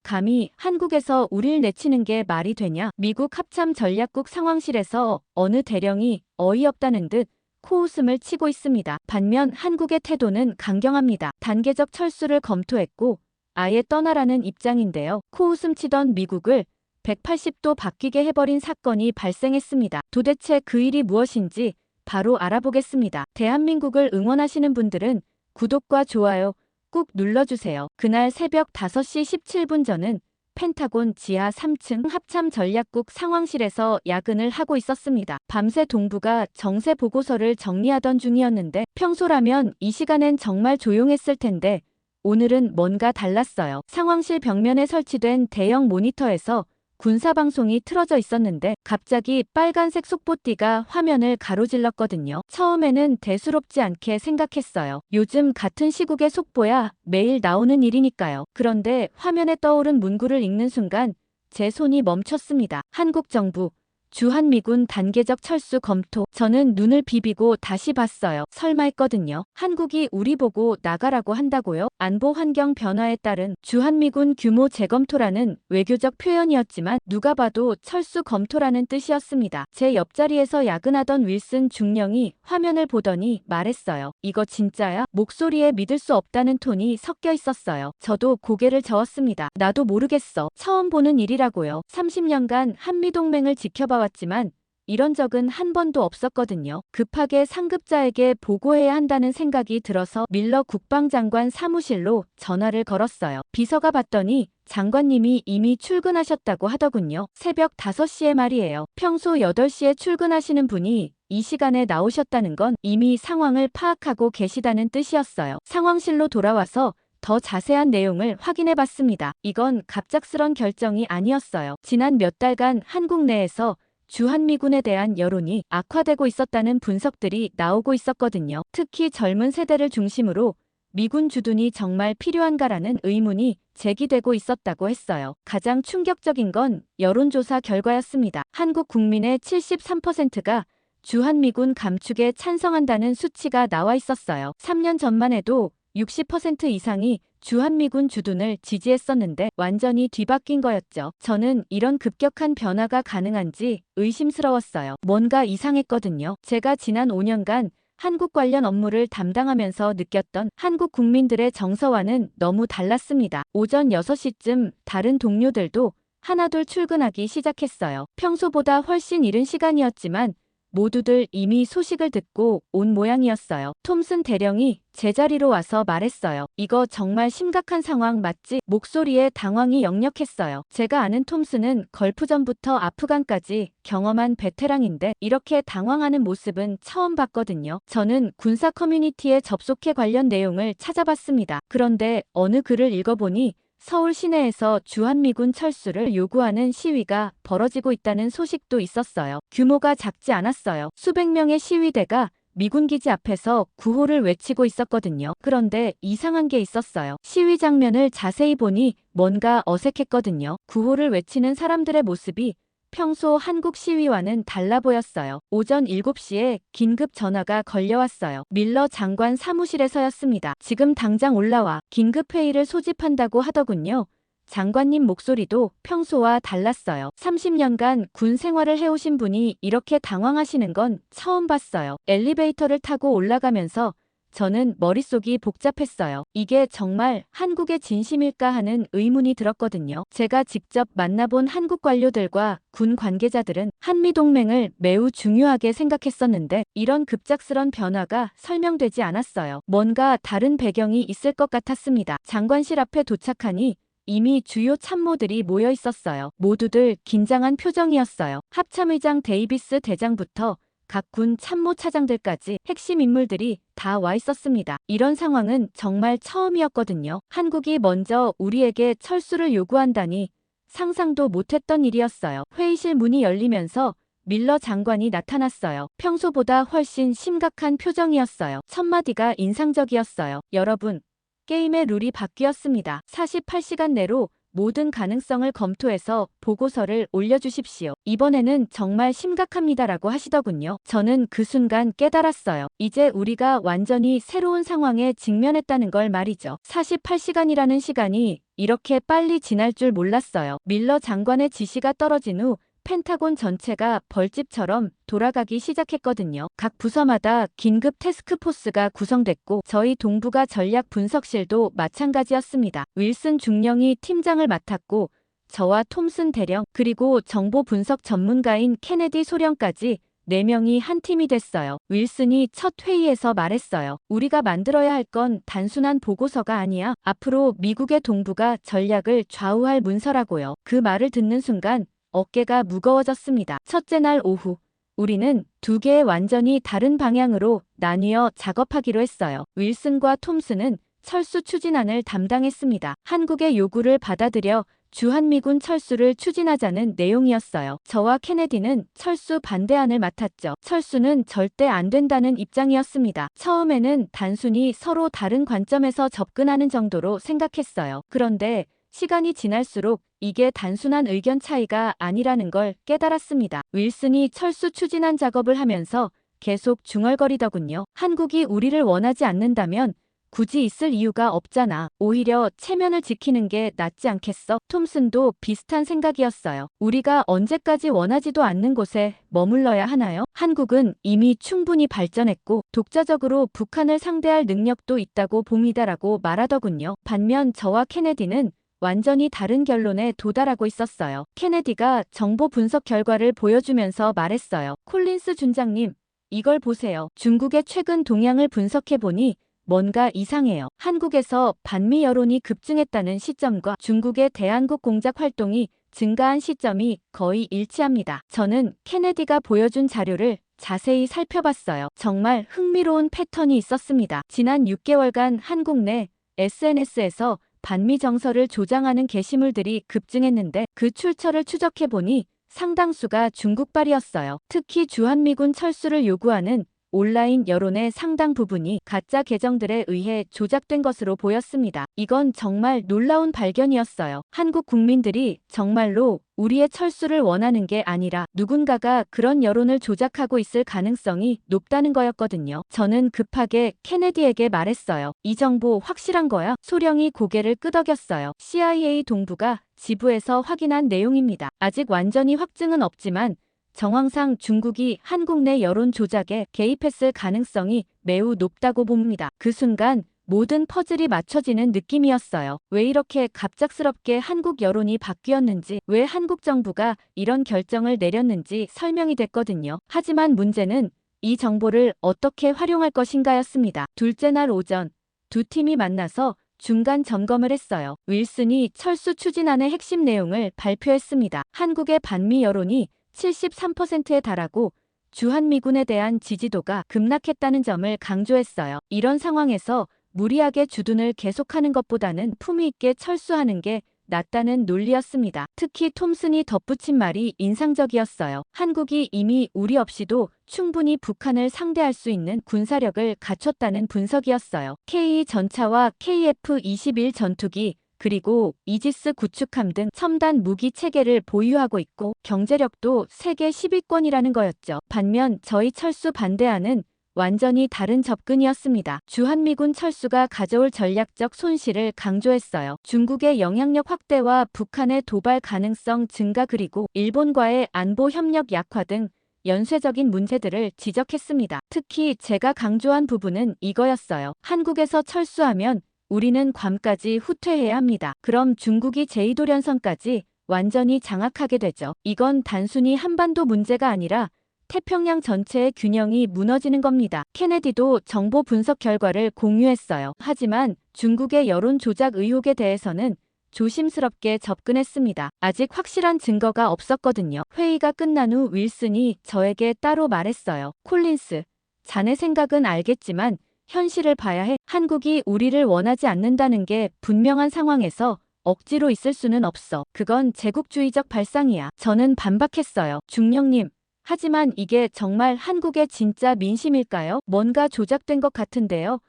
감히 한국에서 우릴 내치는 게 말이 되냐? 미국 합참 전략국 상황실에서 어느 대령이 어이없다는 듯 코웃음을 치고 있습니다. 반면 한국의 태도는 강경합니다. 단계적 철수를 검토했고 아예 떠나라는 입장인데요. 코웃음 치던 미국을 180도 바뀌게 해버린 사건이 발생했습니다. 도대체 그 일이 무엇인지 바로 알아보겠습니다. 대한민국을 응원하시는 분들은 구독과 좋아요 꾹 눌러주세요. 그날 새벽 5시 17분 저는 펜타곤 지하 3층 합참 전략국 상황실에서 야근을 하고 있었습니다. 밤새 동부가 정세 보고서를 정리하던 중이었는데 평소라면 이 시간엔 정말 조용했을 텐데 오늘은 뭔가 달랐어요. 상황실 벽면에 설치된 대형 모니터에서 군사방송이 틀어져 있었는데 갑자기 빨간색 속보띠가 화면을 가로질렀거든요. 처음에는 대수롭지 않게 생각했어요. 요즘 같은 시국의 속보야 매일 나오는 일이니까요. 그런데 화면에 떠오른 문구를 읽는 순간 제 손이 멈췄습니다. 한국 정부 주한미군 단계적 철수 검토. 저는 눈을 비비고 다시 봤어요. 설마 했거든요. 한국이 우리 보고 나가라고 한다고요? 안보 환경 변화에 따른 주한미군 규모 재검토라는 외교적 표현이었지만 누가 봐도 철수 검토라는 뜻이었습니다. 제 옆자리에서 야근하던 윌슨 중령이 화면을 보더니 말했어요. 이거 진짜야? 목소리에 믿을 수 없다는 톤이 섞여 있었어요. 저도 고개를 저었습니다. 나도 모르겠어. 처음 보는 일이라고요. 30년간 한미동맹을 지켜봐 왔지만 이런 적은 한 번도 없었거든요. 급하게 상급자에게 보고해야 한다는 생각이 들어서 밀러 국방장관 사무실로 전화를 걸었어요. 비서가 받더니 장관님이 이미 출근하셨다고 하더군요. 새벽 5시에 말이에요. 평소 8시에 출근하시는 분이 이 시간에 나오셨다는 건 이미 상황을 파악하고 계시다는 뜻이었어요. 상황실로 돌아와서 더 자세한 내용을 확인해 봤습니다. 이건 갑작스런 결정이 아니었어요. 지난 몇 달간 한국 내에서 주한미군에 대한 여론이 악화되고 있었다는 분석들이 나오고 있었거든요. 특히 젊은 세대를 중심으로 미군 주둔이 정말 필요한가라는 의문이 제기되고 있었다고 했어요. 가장 충격적인 건 여론조사 결과였습니다. 한국 국민의 73%가 주한미군 감축에 찬성한다는 수치가 나와 있었어요. 3년 전만 해도 60% 이상이 주한미군 주둔을 지지했었는데 완전히 뒤바뀐 거였죠. 저는 이런 급격한 변화가 가능한지 의심스러웠어요. 뭔가 이상했거든요. 제가 지난 5년간 한국 관련 업무를 담당하면서 느꼈던 한국 국민들의 정서와는 너무 달랐습니다. 오전 6시쯤 다른 동료들도 하나둘 출근하기 시작했어요. 평소보다 훨씬 이른 시간이었지만 모두들 이미 소식을 듣고 온 모양이었어요. 톰슨 대령이 제자리로 와서 말했어요. 이거 정말 심각한 상황 맞지? 목소리에 당황이 역력했어요. 제가 아는 톰슨은 걸프전부터 아프간까지 경험한 베테랑인데 이렇게 당황하는 모습은 처음 봤거든요. 저는 군사 커뮤니티에 접속해 관련 내용을 찾아봤습니다. 그런데 어느 글을 읽어보니 서울 시내에서 주한미군 철수를 요구하는 시위가 벌어지고 있다는 소식도 있었어요. 규모가 작지 않았어요. 수백 명의 시위대가 미군 기지 앞에서 구호를 외치고 있었거든요. 그런데 이상한 게 있었어요. 시위 장면을 자세히 보니 뭔가 어색했거든요. 구호를 외치는 사람들의 모습이 평소 한국 시위와는 달라 보였어요. 오전 7시에 긴급 전화가 걸려왔어요. 밀러 장관 사무실에서였습니다. 지금 당장 올라와. 긴급 회의를 소집한다고 하더군요. 장관님 목소리도 평소와 달랐어요. 30년간 군 생활을 해오신 분이 이렇게 당황하시는 건 처음 봤어요. 엘리베이터를 타고 올라가면서 저는 머릿속이 복잡했어요. 이게 정말 한국의 진심일까 하는 의문이 들었거든요. 제가 직접 만나본 한국 관료들과 군 관계자들은 한미동맹을 매우 중요하게 생각했었는데 이런 급작스런 변화가 설명되지 않았어요. 뭔가 다른 배경이 있을 것 같았습니다. 장관실 앞에 도착하니 이미 주요 참모들이 모여 있었어요. 모두들 긴장한 표정이었어요. 합참의장 데이비스 대장부터 각 군 참모차장들까지 핵심 인물들이 다 와 있었습니다. 이런 상황은 정말 처음이었거든요. 한국이 먼저 우리에게 철수를 요구한다니 상상도 못했던 일이었어요. 회의실 문이 열리면서 밀러 장관이 나타났어요. 평소보다 훨씬 심각한 표정이었어요. 첫마디가 인상적이었어요. 여러분, 게임의 룰이 바뀌었습니다. 48시간 내로 모든 가능성을 검토해서 보고서를 올려주십시오. 이번에는 정말 심각합니다라고 하시더군요. 저는 그 순간 깨달았어요. 이제 우리가 완전히 새로운 상황에 직면했다는 걸 말이죠. 48시간이라는 시간이 이렇게 빨리 지날 줄 몰랐어요. 밀러 장관의 지시가 떨어진 후 펜타곤 전체가 벌집처럼 돌아가기 시작했거든요. 각 부서마다 긴급 태스크포스가 구성됐고 저희 동부가 전략 분석실도 마찬가지였습니다. 윌슨 중령이 팀장을 맡았고 저와 톰슨 대령 그리고 정보 분석 전문가인 케네디 소령까지 4명이 한 팀이 됐어요. 윌슨이 첫 회의에서 말했어요. 우리가 만들어야 할 건 단순한 보고서가 아니야. 앞으로 미국의 동부가 전략을 좌우할 문서라고요. 그 말을 듣는 순간 어깨가 무거워졌습니다. 첫째 날 오후, 우리는 2개의 완전히 다른 방향으로 나뉘어 작업하기로 했어요. 윌슨과 톰슨은 철수 추진안을 담당했습니다. 한국의 요구를 받아들여 주한미군 철수를 추진하자는 내용이었어요. 저와 케네디는 철수 반대안을 맡았죠. 철수는 절대 안 된다는 입장이었습니다. 처음에는 단순히 서로 다른 관점에서 접근하는 정도로 생각했어요. 그런데 시간이 지날수록 이게 단순한 의견 차이가 아니라는 걸 깨달았습니다. 윌슨이 철수 추진안 작업을 하면서 계속 중얼거리더군요. 한국이 우리를 원하지 않는다면 굳이 있을 이유가 없잖아. 오히려 체면을 지키는 게 낫지 않겠어? 톰슨도 비슷한 생각이었어요. 우리가 언제까지 원하지도 않는 곳에 머물러야 하나요? 한국은 이미 충분히 발전했고 독자적으로 북한을 상대할 능력도 있다고 봅니다라고 말하더군요. 반면 저와 케네디는 완전히 다른 결론에 도달하고 있었어요. 케네디가 정보 분석 결과를 보여주면서 말했어요. 콜린스 준장님, 이걸 보세요. 중국의 최근 동향을 분석해보니 뭔가 이상해요. 한국에서 반미 여론이 급증했다는 시점과 중국의 대한국 공작 활동이 증가한 시점이 거의 일치합니다. 저는 케네디가 보여준 자료를 자세히 살펴봤어요. 정말 흥미로운 패턴이 있었습니다. 지난 6개월간 한국 내 SNS에서 반미 정서를 조장하는 게시물들이 급증했는데 그 출처를 추적해보니 상당수가 중국발이었어요. 특히 주한미군 철수를 요구하는 온라인 여론의 상당 부분이 가짜 계정들에 의해 조작된 것으로 보였습니다. 이건 정말 놀라운 발견이었어요. 한국 국민들이 정말로 우리의 철수를 원하는 게 아니라 누군가가 그런 여론을 조작하고 있을 가능성이 높다는 거였거든요. 저는 급하게 케네디에게 말했어요. 이 정보 확실한 거야? 소령이 고개를 끄덕였어요. CIA 동부가 지부에서 확인한 내용입니다. 아직 완전히 확증은 없지만 정황상 중국이 한국 내 여론 조작에 개입했을 가능성이 매우 높다고 봅니다. 그 순간 모든 퍼즐이 맞춰지는 느낌이었어요. 왜 이렇게 갑작스럽게 한국 여론이 바뀌었는지, 왜 한국 정부가 이런 결정을 내렸는지 설명이 됐거든요. 하지만 문제는 이 정보를 어떻게 활용할 것인가였습니다. 둘째 날 오전, 두 팀이 만나서 중간 점검을 했어요. 윌슨이 철수 추진안의 핵심 내용을 발표했습니다. 한국의 반미 여론이 73%에 달하고 주한미군에 대한 지지도가 급락했다는 점을 강조했어요. 이런 상황에서 무리하게 주둔을 계속하는 것보다는 품위 있게 철수하는 게 낫다는 논리였습니다. 특히 톰슨이 덧붙인 말이 인상적이었어요. 한국이 이미 우리 없이도 충분히 북한을 상대할 수 있는 군사력을 갖췄다는 분석이었어요. K 전차와 KF-21 전투기 그리고 이지스 구축함 등 첨단 무기 체계를 보유하고 있고 경제력도 세계 10위권이라는 거였죠. 반면 저희 철수 반대안은 완전히 다른 접근이었습니다. 주한미군 철수가 가져올 전략적 손실을 강조했어요. 중국의 영향력 확대와 북한의 도발 가능성 증가 그리고 일본과의 안보 협력 약화 등 연쇄적인 문제들을 지적했습니다. 특히 제가 강조한 부분은 이거였어요. 한국에서 철수하면 우리는 괌까지 후퇴해야 합니다. 그럼 중국이 제2도련선까지 완전히 장악하게 되죠. 이건 단순히 한반도 문제가 아니라 태평양 전체의 균형이 무너지는 겁니다. 케네디도 정보 분석 결과를 공유했어요. 하지만 중국의 여론 조작 의혹에 대해서는 조심스럽게 접근했습니다. 아직 확실한 증거가 없었거든요. 회의가 끝난 후 윌슨이 저에게 따로 말했어요. 콜린스, 자네 생각은 알겠지만 현실을 봐야 해. 한국이 우리를 원하지 않는다는 게 분명한 상황에서 억지로 있을 수는 없어. 그건 제국주의적 발상이야. 저는 반박했어요. 중령님, 하지만 이게 정말 한국의 진짜 민심일까요? 뭔가 조작된 것 같은데요.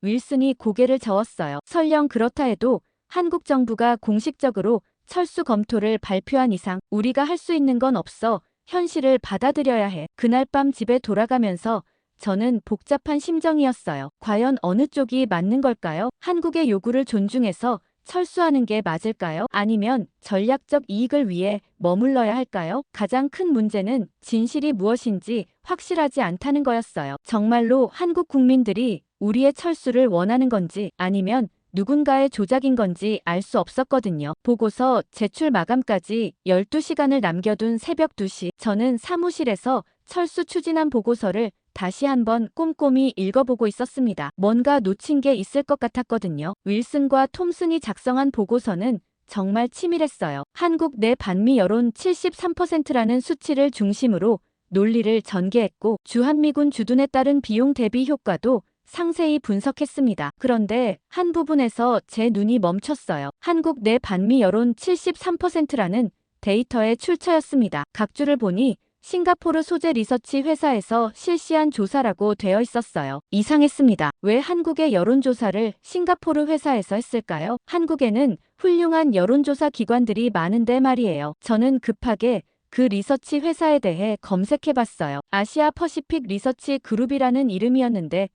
윌슨이 고개를 저었어요. 설령 그렇다 해도 한국 정부가 공식적으로 철수 검토를 발표한 이상 우리가 할 수 있는 건 없어. 현실을 받아들여야 해. 그날 밤 집에 돌아가면서 저는 복잡한 심정이었어요. 과연 어느 쪽이 맞는 걸까요? 한국의 요구를 존중해서 철수하는 게 맞을까요? 아니면 전략적 이익을 위해 머물러야 할까요? 가장 큰 문제는 진실이 무엇인지 확실하지 않다는 거였어요. 정말로 한국 국민들이 우리의 철수를 원하는 건지 아니면 누군가의 조작인 건지 알 수 없었거든요. 보고서 제출 마감까지 12시간을 남겨둔 새벽 2시, 저는 사무실에서 철수 추진안 보고서를 다시 한번 꼼꼼히 읽어보고 있었습니다. 뭔가 놓친 게 있을 것 같았거든요. 윌슨과 톰슨이 작성한 보고서는 정말 치밀했어요. 한국 내 반미 여론 73%라는 수치를 중심으로 논리를 전개했고 주한미군 주둔에 따른 비용 대비 효과도 상세히 분석했습니다. 그런데 한 부분에서 제 눈이 멈췄어요. 한국 내 반미 여론 73%라는 데이터의 출처였습니다. 각주를 보니 싱가포르 소재 리서치 회사에서 실시한 조사라고 되어 있었어요. 이상했습니다. 왜 한국의 여론조사를 싱가포르 회사에서 했을까요? 한국에는 훌륭한 여론조사 기관들이 많은데 말이에요. 저는 급하게 그 리서치 회사에 대해 검색해봤어요. 아시아 퍼시픽 리서치 그룹이라는 이름이었는데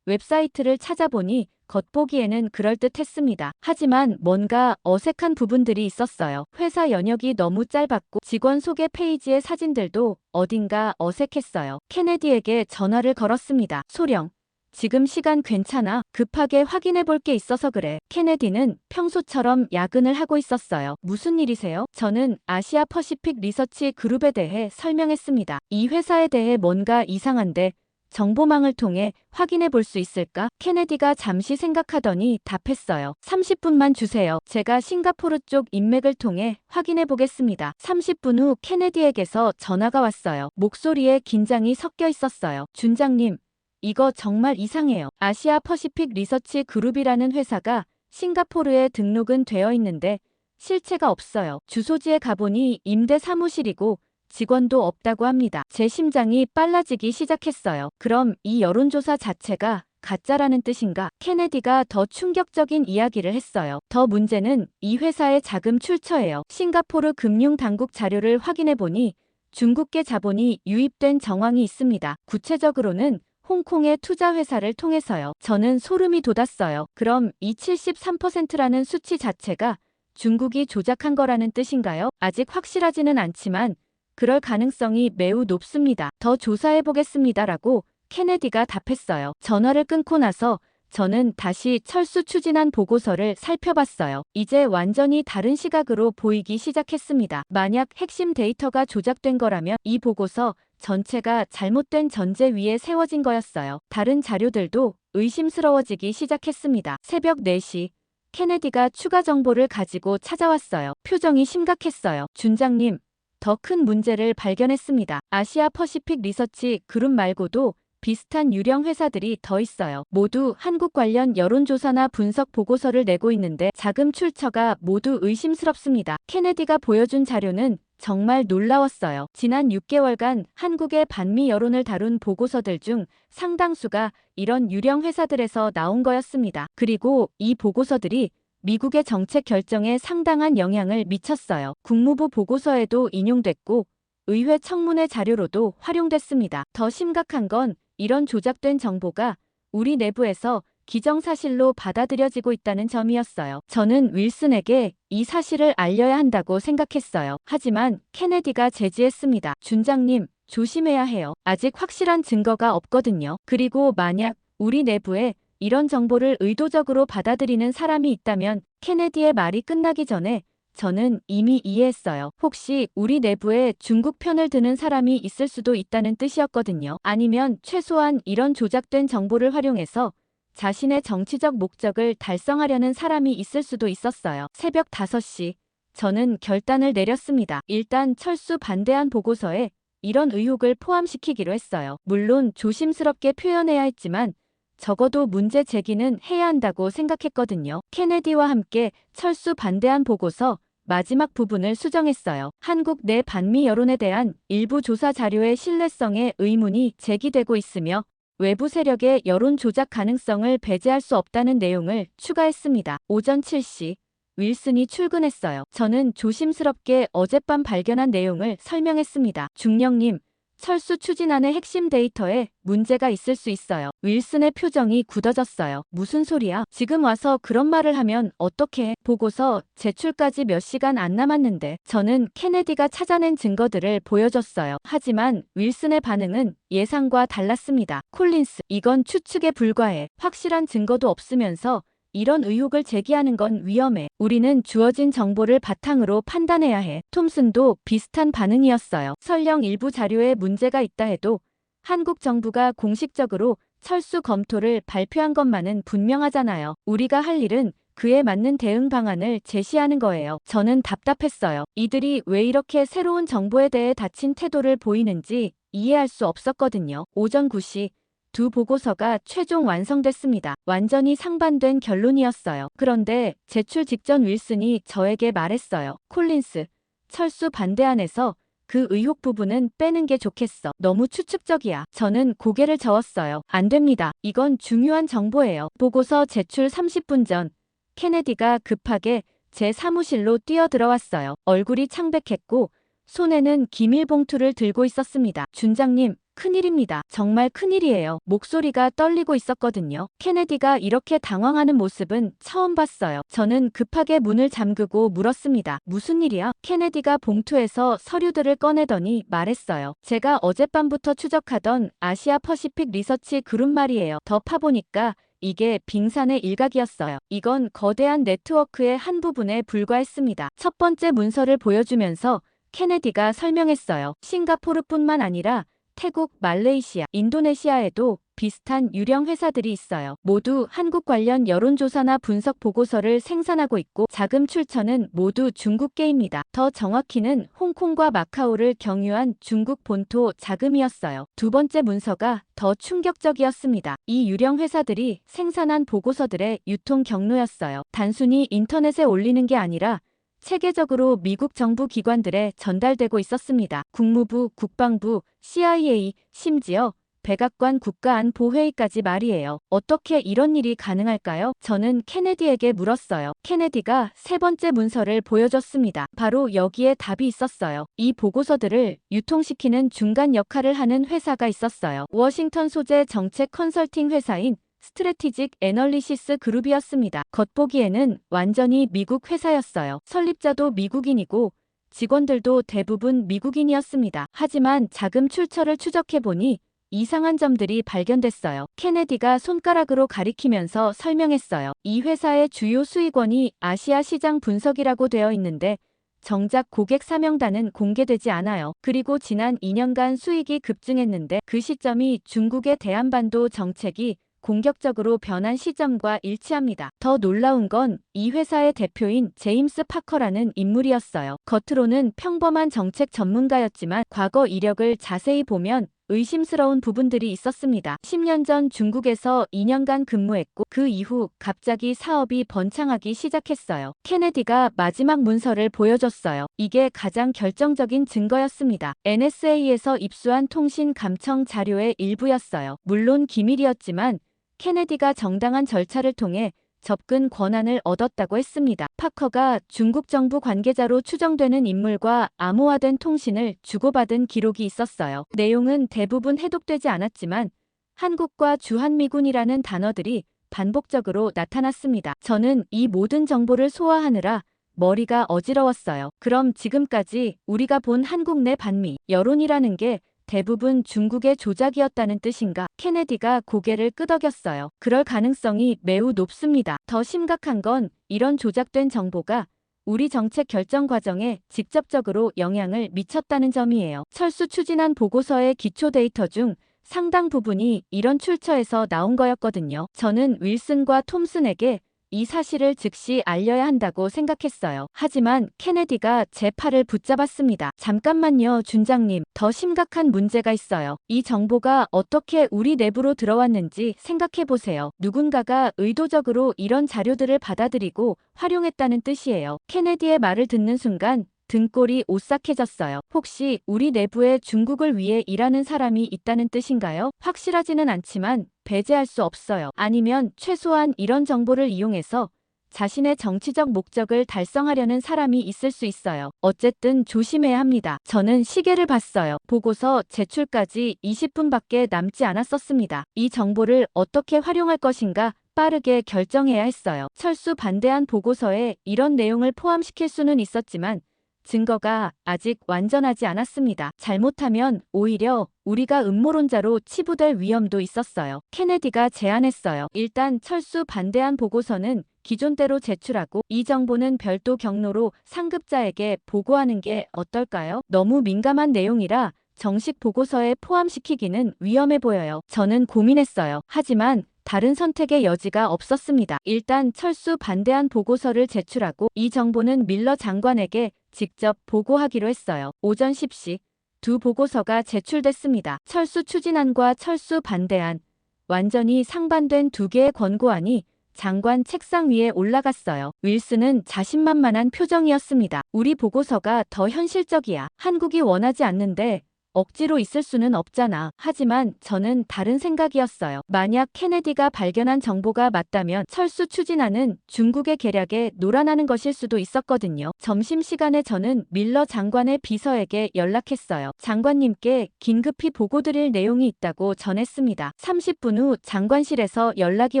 웹사이트를 찾아보니 겉보기에는 그럴듯했습니다. 하지만 뭔가 어색한 부분들이 있었어요. 회사 연역이 너무 짧았고 직원 소개 페이지의 사진들도 어딘가 어색했어요. 케네디에게 전화를 걸었습니다. 소령, 지금 시간 괜찮아? 급하게 확인해 볼 게 있어서 그래. 케네디는 평소처럼 야근을 하고 있었어요. 무슨 일이세요? 저는 아시아 퍼시픽 리서치 그룹에 대해 설명했습니다. 이 회사에 대해 뭔가 이상한데 정보망을 통해 확인해 볼 수 있을까? 케네디가 잠시 생각하더니 답했어요. 30분만 주세요. 제가 싱가포르 쪽 인맥을 통해 확인해 보겠습니다. 30분 후 케네디에게서 전화가 왔어요. 목소리에 긴장이 섞여 있었어요. 준장님, 이거 정말 이상해요. 아시아 퍼시픽 리서치 그룹이라는 회사가 싱가포르에 등록은 되어 있는데 실체가 없어요. 주소지에 가보니 임대 사무실이고 직원도 없다고 합니다. 제 심장이 빨라지기 시작했어요. 그럼 이 여론조사 자체가 가짜라는 뜻인가? 케네디가 더 충격적인 이야기를 했어요. 더 문제는 이 회사의 자금 출처예요. 싱가포르 금융당국 자료를 확인해보니 중국계 자본이 유입된 정황이 있습니다. 구체적으로는 홍콩의 투자회사를 통해서요. 저는 소름이 돋았어요. 그럼 이 73%라는 수치 자체가 중국이 조작한 거라는 뜻인가요? 아직 확실하지는 않지만 그럴 가능성이 매우 높습니다. 더 조사해보겠습니다라고 케네디가 답했어요. 전화를 끊고 나서 저는 다시 철수 추진안 보고서를 살펴봤어요. 이제 완전히 다른 시각으로 보이기 시작했습니다. 만약 핵심 데이터가 조작된 거라면 이 보고서 전체가 잘못된 전제 위에 세워진 거였어요. 다른 자료들도 의심스러워지기 시작했습니다. 새벽 4시, 케네디가 추가 정보를 가지고 찾아왔어요. 표정이 심각했어요. 준장님, 더 큰 문제를 발견했습니다. 아시아 퍼시픽 리서치 그룹 말고도 비슷한 유령 회사들이 더 있어요. 모두 한국 관련 여론조사나 분석 보고서를 내고 있는데 자금 출처가 모두 의심스럽습니다. 케네디가 보여준 자료는 정말 놀라웠어요. 지난 6개월간 한국의 반미 여론을 다룬 보고서들 중 상당수가 이런 유령 회사들에서 나온 거였습니다. 그리고 이 보고서들이 미국의 정책 결정에 상당한 영향을 미쳤어요. 국무부 보고서에도 인용됐고 의회 청문회 자료로도 활용됐습니다. 더 심각한 건 이런 조작된 정보가 우리 내부에서 기정사실로 받아들여지고 있다는 점이었어요. 저는 윌슨에게 이 사실을 알려야 한다고 생각했어요. 하지만 케네디가 제지했습니다. 준장님, 조심해야 해요. 아직 확실한 증거가 없거든요. 그리고 만약 우리 내부에 이런 정보를 의도적으로 받아들이는 사람이 있다면 케네디의 말이 끝나기 전에 저는 이미 이해했어요. 혹시 우리 내부에 중국 편을 드는 사람이 있을 수도 있다는 뜻이었거든요. 아니면 최소한 이런 조작된 정보를 활용해서 자신의 정치적 목적을 달성하려는 사람이 있을 수도 있었어요. 새벽 5시, 저는 결단을 내렸습니다. 일단 철수 반대안 보고서에 이런 의혹을 포함시키기로 했어요. 물론 조심스럽게 표현해야 했지만 적어도 문제 제기는 해야 한다고 생각했거든요. 케네디와 함께 철수 반대안 보고서 마지막 부분을 수정했어요. 한국 내 반미 여론에 대한 일부 조사 자료의 신뢰성에 의문이 제기되고 있으며 외부 세력의 여론 조작 가능성을 배제할 수 없다는 내용을 추가했습니다. 오전 7시, 윌슨이 출근했어요. 저는 조심스럽게 어젯밤 발견한 내용을 설명했습니다. 중령님, 철수 추진안의 핵심 데이터에 문제가 있을 수 있어요. 윌슨의 표정이 굳어졌어요. 무슨 소리야? 지금 와서 그런 말을 하면 어떡해? 보고서 제출까지 몇 시간 안 남았는데. 저는 케네디가 찾아낸 증거들을 보여줬어요. 하지만 윌슨의 반응은 예상과 달랐습니다. 콜린스, 이건 추측에 불과해. 확실한 증거도 없으면서 이런 의혹을 제기하는 건 위험해. 우리는 주어진 정보를 바탕으로 판단해야 해. 톰슨도 비슷한 반응이었어요. 설령 일부 자료에 문제가 있다 해도 한국 정부가 공식적으로 철수 검토를 발표한 것만은 분명하잖아요. 우리가 할 일은 그에 맞는 대응 방안을 제시하는 거예요. 저는 답답했어요. 이들이 왜 이렇게 새로운 정보에 대해 닫힌 태도를 보이는지 이해할 수 없었거든요. 오전 9시. 두 보고서가 최종 완성됐습니다. 완전히 상반된 결론이었어요. 그런데 제출 직전 윌슨이 저에게 말했어요. 콜린스, 철수 반대안에서 그 의혹 부분은 빼는 게 좋겠어. 너무 추측적이야. 저는 고개를 저었어요. 안 됩니다. 이건 중요한 정보예요. 보고서 제출 30분 전, 케네디가 급하게 제 사무실로 뛰어들어왔어요. 얼굴이 창백했고 손에는 기밀 봉투를 들고 있었습니다. 준장님, 큰일입니다. 정말 큰일이에요. 목소리가 떨리고 있었거든요. 케네디가 이렇게 당황하는 모습은 처음 봤어요. 저는 급하게 문을 잠그고 물었습니다. 무슨 일이야? 케네디가 봉투에서 서류들을 꺼내더니 말했어요. 제가 어젯밤부터 추적하던 아시아 퍼시픽 리서치 그룹 말이에요. 더 파보니까 이게 빙산의 일각이었어요. 이건 거대한 네트워크의 한 부분에 불과했습니다. 첫 번째 문서를 보여주면서 케네디가 설명했어요. 싱가포르뿐만 아니라 태국, 말레이시아, 인도네시아에도 비슷한 유령 회사들이 있어요. 모두 한국 관련 여론조사나 분석 보고서를 생산하고 있고 자금 출처는 모두 중국계입니다. 더 정확히는 홍콩과 마카오를 경유한 중국 본토 자금이었어요. 두 번째 문서가 더 충격적이었습니다. 이 유령 회사들이 생산한 보고서들의 유통 경로였어요. 단순히 인터넷에 올리는 게 아니라 체계적으로 미국 정부 기관들에 전달되고 있었습니다. 국무부, 국방부, CIA, 심지어 백악관 국가안보회의까지 말이에요. 어떻게 이런 일이 가능할까요? 저는 케네디에게 물었어요. 케네디가 세 번째 문서를 보여줬습니다. 바로 여기에 답이 있었어요. 이 보고서들을 유통시키는 중간 역할을 하는 회사가 있었어요. 워싱턴 소재 정책 컨설팅 회사인 스트래티직 애널리시스 그룹이었습니다. 겉보기에는 완전히 미국 회사였어요. 설립자도 미국인이고 직원들도 대부분 미국인이었습니다. 하지만 자금 출처를 추적해보니 이상한 점들이 발견됐어요. 케네디가 손가락으로 가리키면서 설명했어요. 이 회사의 주요 수익원이 아시아 시장 분석이라고 되어 있는데 정작 고객 사명단은 공개되지 않아요. 그리고 지난 2년간 수익이 급증했는데 그 시점이 중국의 대한반도 정책이 공격적으로 변한 시점과 일치합니다. 더 놀라운 건 이 회사의 대표인 제임스 파커라는 인물이었어요. 겉으로는 평범한 정책 전문가였지만 과거 이력을 자세히 보면 의심스러운 부분들이 있었습니다. 10년 전 중국에서 2년간 근무했고 그 이후 갑자기 사업이 번창하기 시작했어요. 케네디가 마지막 문서를 보여줬어요. 이게 가장 결정적인 증거였습니다. NSA에서 입수한 통신 감청 자료의 일부였어요. 물론 기밀이었지만 케네디가 정당한 절차를 통해 접근 권한을 얻었다고 했습니다. 파커가 중국 정부 관계자로 추정되는 인물과 암호화된 통신을 주고받은 기록이 있었어요. 내용은 대부분 해독되지 않았지만 한국과 주한미군이라는 단어들이 반복적으로 나타났습니다. 저는 이 모든 정보를 소화하느라 머리가 어지러웠어요. 그럼 지금까지 우리가 본 한국 내 반미, 여론이라는 게 대부분 중국의 조작이었다는 뜻인가? 케네디가 고개를 끄덕였어요. 그럴 가능성이 매우 높습니다. 더 심각한 건 이런 조작된 정보가 우리 정책 결정 과정에 직접적으로 영향을 미쳤다는 점이에요. 철수 추진안 보고서의 기초 데이터 중 상당 부분이 이런 출처에서 나온 거였거든요. 저는 윌슨과 톰슨에게 이 사실을 즉시 알려야 한다고 생각했어요. 하지만 케네디가 제 팔을 붙잡았습니다. 잠깐만요, 준장님. 더 심각한 문제가 있어요. 이 정보가 어떻게 우리 내부로 들어왔는지 생각해보세요. 누군가가 의도적으로 이런 자료들을 받아들이고 활용했다는 뜻이에요. 케네디의 말을 듣는 순간 등골이 오싹해졌어요. 혹시 우리 내부에 중국을 위해 일하는 사람이 있다는 뜻인가요? 확실하지는 않지만 배제할 수 없어요. 아니면 최소한 이런 정보를 이용해서 자신의 정치적 목적을 달성하려는 사람이 있을 수 있어요. 어쨌든 조심해야 합니다. 저는 시계를 봤어요. 보고서 제출까지 20분밖에 남지 않았었습니다. 이 정보를 어떻게 활용할 것인가 빠르게 결정해야 했어요. 철수 반대한 보고서에 이런 내용을 포함시킬 수는 있었지만 증거가 아직 완전하지 않았습니다. 잘못하면 오히려 우리가 음모론자로 치부될 위험도 있었어요. 케네디가 제안했어요. 일단 철수 반대한 보고서는 기존대로 제출하고 이 정보는 별도 경로로 상급자에게 보고하는 게 어떨까요? 너무 민감한 내용이라 정식 보고서에 포함시키기는 위험해 보여요. 저는 고민했어요. 하지만 다른 선택의 여지가 없었습니다. 일단 철수 반대한 보고서를 제출하고 이 정보는 밀러 장관에게 직접 보고하기로 했어요. 오전 10시 두 보고서가 제출됐습니다. 철수 추진안과 철수 반대안, 완전히 상반된 두 개의 권고안이 장관 책상 위에 올라갔어요. 윌슨은 자신만만한 표정이었습니다. 우리 보고서가 더 현실적이야. 한국이 원하지 않는데 억지로 있을 수는 없잖아. 하지만 저는 다른 생각이었어요. 만약 케네디가 발견한 정보가 맞다면 철수 추진안은 중국의 계략에 놀아나는 것일 수도 있었거든요. 점심시간에 저는 밀러 장관의 비서에게 연락했어요. 장관님께 긴급히 보고드릴 내용이 있다고 전했습니다. 30분 후 장관실에서 연락이